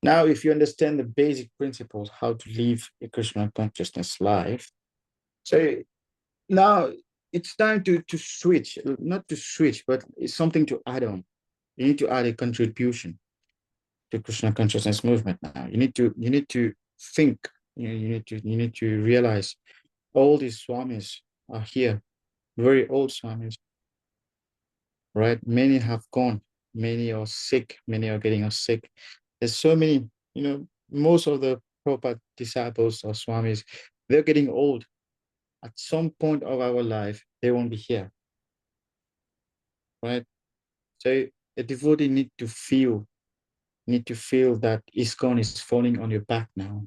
Now, if you understand the basic principles, how to live a Krishna consciousness life, so now it's time to switch, not to switch, but it's something to add on. You need to add a contribution to Krishna consciousness movement now. You need to think, you need to realize all these swamis are here, very old swamis, right? Many have gone, many are sick, many are getting sick. There's so many, most of the Prabhupada disciples or swamis, they're getting old. At some point of our life, they won't be here, right? So a devotee need to feel that ISKCON is falling on your back now,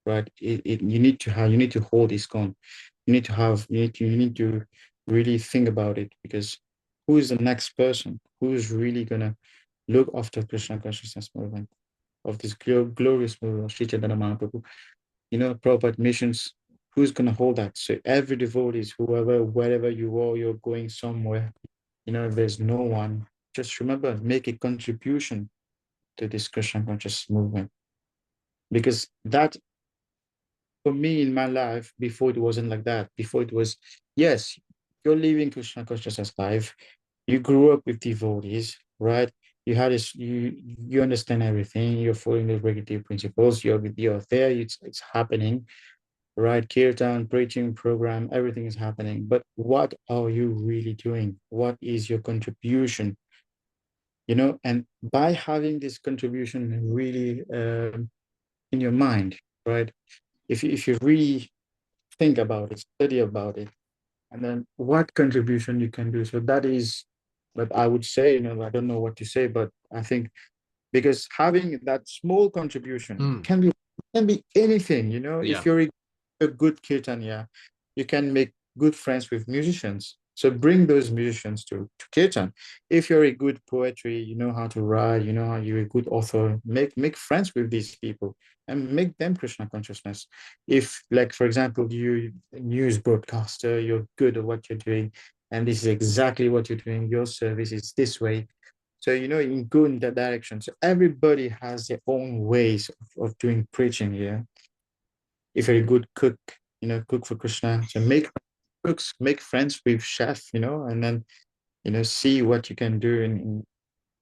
right? You need to hold ISKCON. You need to really think about it, because who is the next person who is really gonna look after Krishna consciousness movement of this glorious movement of Sri Chaitanya Mahaprabhu? Prabhupada missions. Who's gonna hold that? So every devotee, whoever, wherever you are, you're going somewhere. If there's no one, just remember, make a contribution to this Krishna conscious movement, because that, for me in my life, before it wasn't like that. Before it was, yes, you're living Krishna consciousness life. You grew up with devotees, right? You had this, you understand everything. You're following the regulative principles. You're there. It's happening, right? Kirtan, preaching program, everything is happening. But what are you really doing? What is your contribution? And by having this contribution really in your mind, right? If you really think about it, study about it, and then what contribution you can do. So that is, but I would say, I don't know what to say, but I think, because having that small contribution Mm. can be anything. If Yeah. you're a good kirtanier, you can make good friends with musicians. So bring those musicians to kirtan. If you're a good poetry, you know how to write, you know how you're a good author, make friends with these people and make them Krishna consciousness. If, like, for example, you news broadcaster, you're good at what you're doing, and this is exactly what you're doing, your service is this way, So, you go in that direction. So everybody has their own ways of doing preaching. Yeah. If you're a good cook, cook for Krishna. So make cooks, make friends with chef, and then, see what you can do and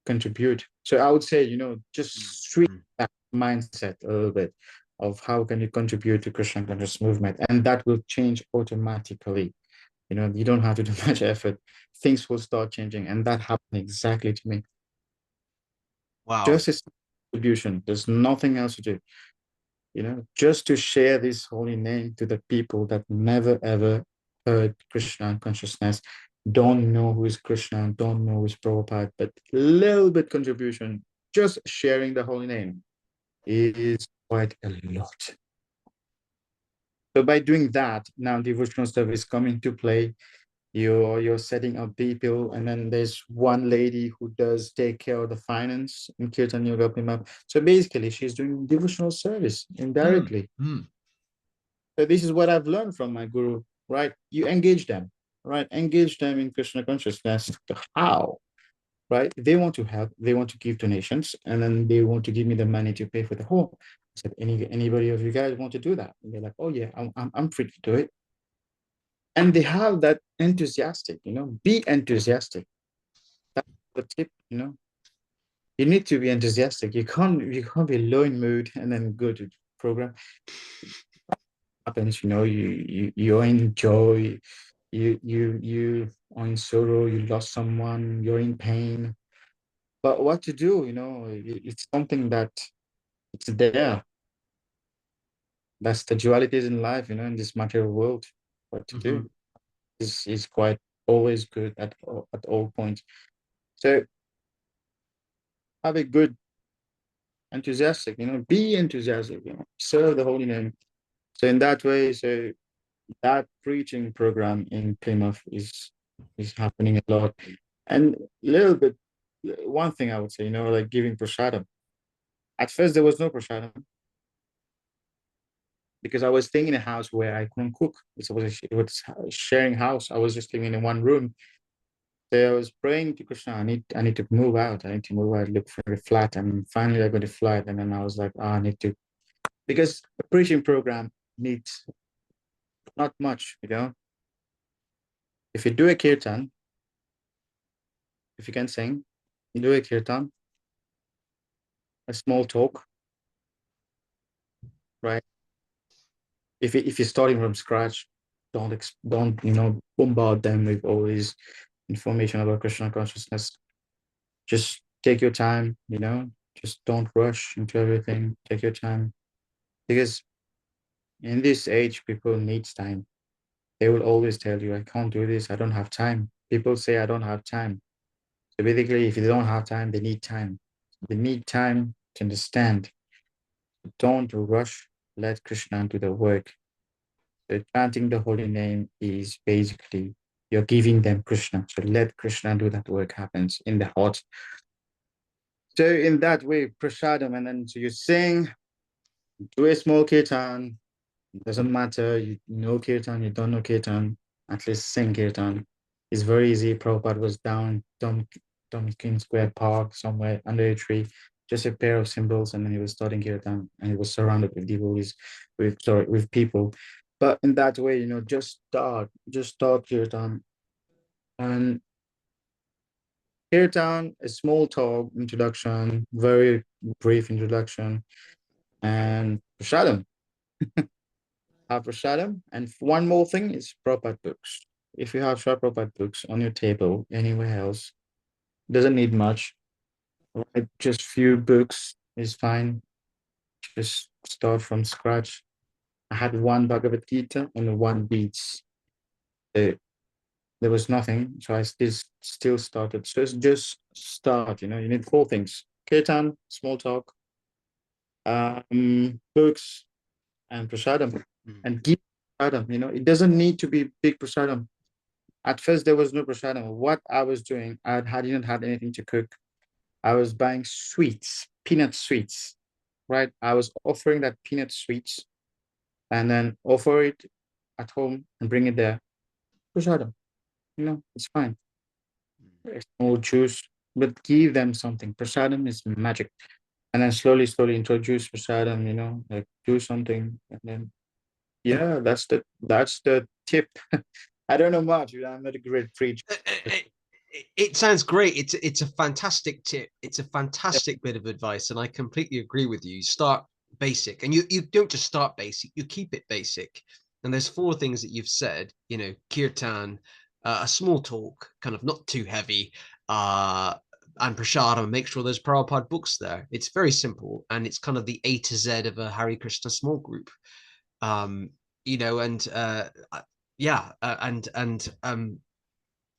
contribute. So I would say, just switch that mindset a little bit of how can you contribute to Krishna conscious movement, and that will change automatically. You don't have to do much effort. Things will start changing, and that happened exactly to me. Wow. Just a contribution. There's nothing else to do. Just to share this holy name to the people that never ever heard Krishna consciousness, don't know who is Krishna, don't know who is Prabhupada, but little bit contribution, just sharing the holy name is quite a lot. So by doing that, now devotional service come into play. You're setting up people, and then there's one lady who does take care of the finance in Kirtan Yoga Plymouth. So basically, she's doing devotional service indirectly. So this is what I've learned from my guru, right? You engage them, right? Engage them in Krishna consciousness. How? Right? They want to help, they want to give donations, and then they want to give me the money to pay for the home. I said, anybody of you guys want to do that? And they're like, oh yeah, I'm free to do it. And they have that enthusiastic, be enthusiastic. That's the tip, You need to be enthusiastic. You can't be low in mood and then go to program. Happens, you're in joy, you are in sorrow, you lost someone, you're in pain. But what to do, it's something that it's there. That's the dualities in life, in this material world. What to do is quite always good at all points. So have a good enthusiastic, be enthusiastic, serve the holy name. So in that way, so that preaching program in Plymouth is happening a lot. And a little bit, one thing I would say, like giving prasadam. At first, there was no prasadam because I was staying in a house where I couldn't cook. It was a sharing house. I was just living in one room. So I was praying to Krishna. I need to move out. I need to move out, look for a flat. And finally, I got a flat. And then I was like, I need to, because the preaching program needs not much, If you do a kirtan, if you can sing, you do a kirtan, a small talk, right? If you're starting from scratch, don't bombard them with all this information about Krishna consciousness. Just take your time, just don't rush into everything. Take your time, because in this age, people needs time. They will always tell you, I can't do this, I don't have time. People say I don't have time. So basically, if they don't have time, they need time. They need time to understand. Don't rush. Let Krishna do the work. So chanting the holy name is basically you're giving them Krishna. So let Krishna do that work happens in the heart. So in that way, prasadam, and then so you sing, do a small kirtan. It doesn't matter, you know kirtan, you don't know kirtan, at least sing kirtan. It's very easy. Prabhupada was down King Square Park somewhere under a tree, just a pair of cymbals, and then he was starting kirtan, and he was surrounded with devotees, with people. But in that way, just start kirtan. And kirtan, a small talk, introduction, very brief introduction, and prasadam. Have prasadam. And one more thing is Prabhupada books. If you have short Prabhupada books on your table anywhere else, doesn't need much. Right? Just few books is fine. Just start from scratch. I had one Bhagavad Gita and one Beats. There was nothing, so I still started. So it's just start. You need four things: kirtan, small talk, books, and prasadam. And give prasadam. It doesn't need to be big prasadam. At first, there was no prasadam. What I was doing, I didn't have anything to cook. I was buying sweets, peanut sweets, right? I was offering that peanut sweets and then offer it at home and bring it there. Prasadam, it's fine. A small juice. but give them something. Prasadam is magic. And then slowly, slowly introduce prasadam, like do something. And then, yeah, that's the tip. I don't know much. I'm not a great preacher. It sounds great. It's a fantastic tip. It's a fantastic bit of advice, and I completely agree with you. Start basic, and you don't just start basic. You keep it basic. And there's four things that you've said. Kirtan, a small talk, kind of not too heavy, and prasadam. Make sure there's Prabhupada books there. It's very simple, and it's kind of the A to Z of a Hare Krishna small group. Um, and yeah, and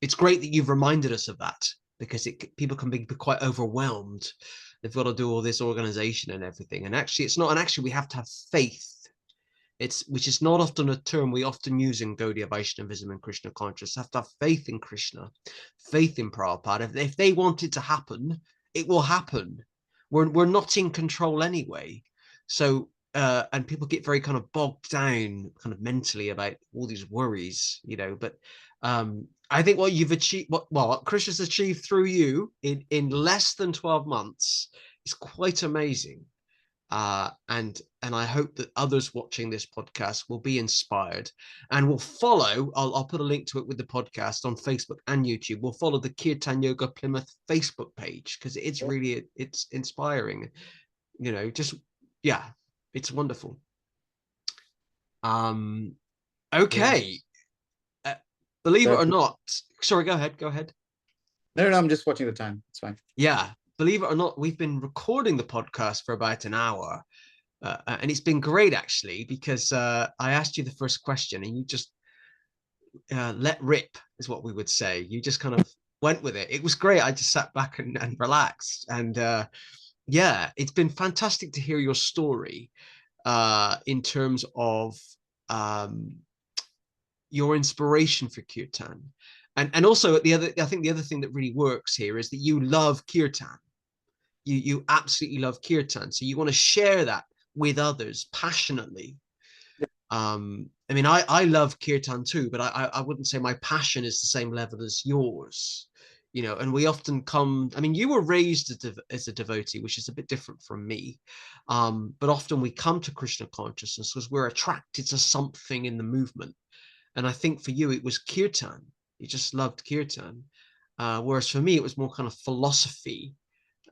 it's great that you've reminded us of that, because people can be quite overwhelmed. They've got to do all this organization and everything, and actually it's not. And actually we have to have faith. Which is not often a term we often use in Gaudiya Vaishnavism and Krishna consciousness. Have to have faith in Krishna, faith in Prabhupada. If they want it to happen, it will happen. We're not in control anyway. So and people get very kind of bogged down kind of mentally about all these worries, but I think what you've achieved, what Krishna's achieved through you in less than 12 months is quite amazing. And I hope that others watching this podcast will be inspired and will follow. I'll put a link to it with the podcast on Facebook and YouTube. We'll follow the Kirtan Yoga Plymouth Facebook page, because it's inspiring. Just yeah, it's wonderful. Okay. Believe it or not, sorry, go ahead. No, I'm just watching the time. It's fine. Yeah, believe it or not, we've been recording the podcast for about an hour. And it's been great, actually, because I asked you the first question and you just let rip, is what we would say. You just kind of went with it. It was great. I just sat back and relaxed. And yeah, it's been fantastic to hear your story in terms of your inspiration for kirtan. And also I think the other thing that really works here is that you love kirtan. You absolutely love kirtan. So you want to share that with others passionately. I mean, I love kirtan too, but I wouldn't say my passion is the same level as yours. And we often I mean, you were raised as a devotee, which is a bit different from me. But often we come to Krishna consciousness because we're attracted to something in the movement. And I think for you, it was kirtan. You just loved kirtan. Whereas for me, it was more kind of philosophy.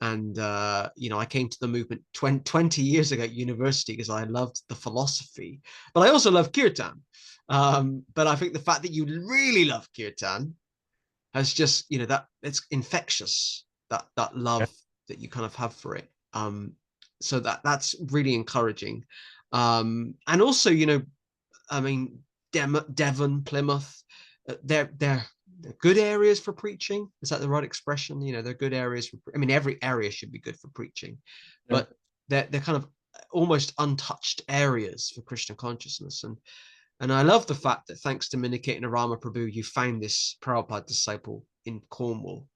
And I came to the movement 20 years ago at university because I loved the philosophy, but I also love kirtan. But I think the fact that you really love kirtan has just, that it's infectious, that love that you kind of have for it. So that's really encouraging. And also, I mean, Devon, Plymouth, they're good areas for preaching. Is that the right expression? They're good areas for, I mean, every area should be good for preaching, but they're kind of almost untouched areas for Krishna consciousness. And I love the fact that thanks to Minikate Rama Prabhu, you found this Prabhupada disciple in Cornwall.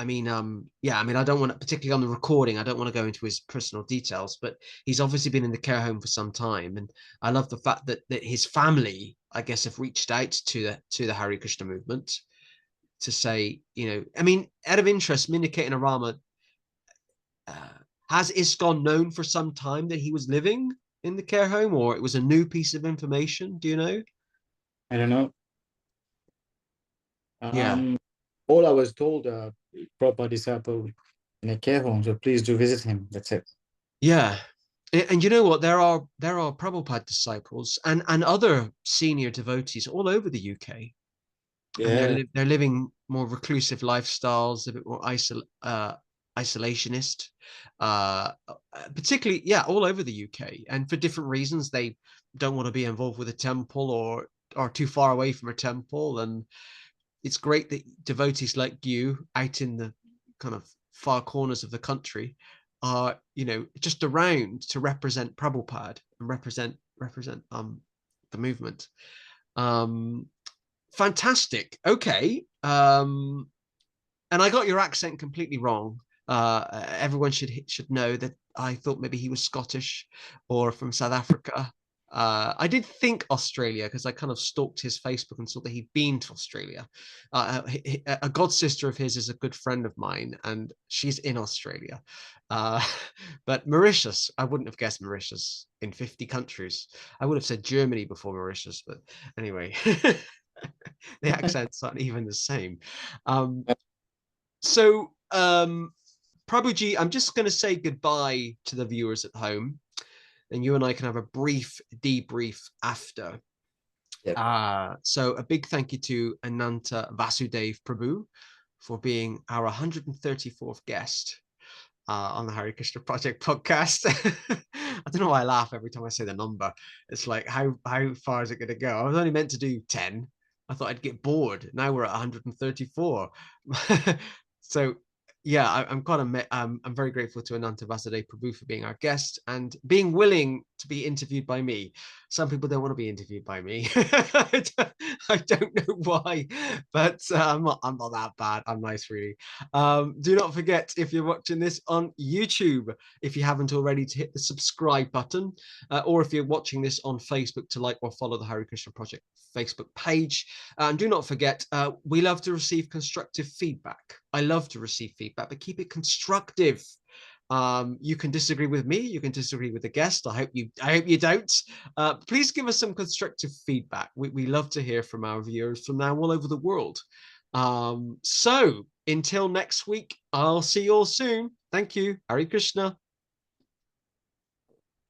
I mean, yeah, I mean, I don't want to, particularly on the recording, I don't want to go into his personal details, but he's obviously been in the care home for some time. And I love the fact that his family, I guess, have reached out to the Hare Krishna movement to say, I mean, out of interest, Minikate Rama, has ISKCON known for some time that he was living in the care home, or it was a new piece of information? Do you know? I don't know. Yeah. All I was told, proper disciple in a care home, so please do visit him. That's it. Yeah. And you know what? There are Prabhupada disciples and other senior devotees all over the UK. And they're living more reclusive lifestyles, a bit more isolationist, particularly, yeah, all over the UK. And for different reasons, they don't want to be involved with a temple or are too far away from a temple. And it's great that devotees like you out in the kind of far corners of the country are, just around to represent Prabhupada and represent the movement. Fantastic. Okay. And I got your accent completely wrong. Everyone should know that I thought maybe he was Scottish or from South Africa. I did think Australia because I kind of stalked his Facebook and saw that he'd been to Australia. A god sister of his is a good friend of mine, and she's in Australia. Uh, but Mauritius, I wouldn't have guessed Mauritius in 50 countries. I would have said Germany before Mauritius, but anyway, the accents aren't even the same. So, Prabhuji, I'm just going to say goodbye to the viewers at home, and you and I can have a brief debrief after. Yep. So a big thank you to Ananta Vasudeva Prabhu for being our 134th guest on the Hare Krishna Project podcast. I don't know why I laugh every time I say the number. It's like, how far is it going to go? I was only meant to do 10. I thought I'd get bored. Now we're at 134. So yeah, I'm I'm very grateful to Ananta Vasudeva Prabhu for being our guest and being willing to be interviewed by me. Some people don't want to be interviewed by me. I don't know why, but I'm not that bad. I'm nice, really. Do not forget, if you're watching this on YouTube, if you haven't already, to hit the subscribe button, or if you're watching this on Facebook, to like or follow the Hare Krishna Project Facebook page. And do not forget, we love to receive constructive feedback. I love to receive feedback, but keep it constructive. You can disagree with me, you can disagree with the guest. I hope you don't. Please give us some constructive feedback. We love to hear from our viewers from now all over the world. So until next week, I'll see you all soon. Thank you. Hare Krishna.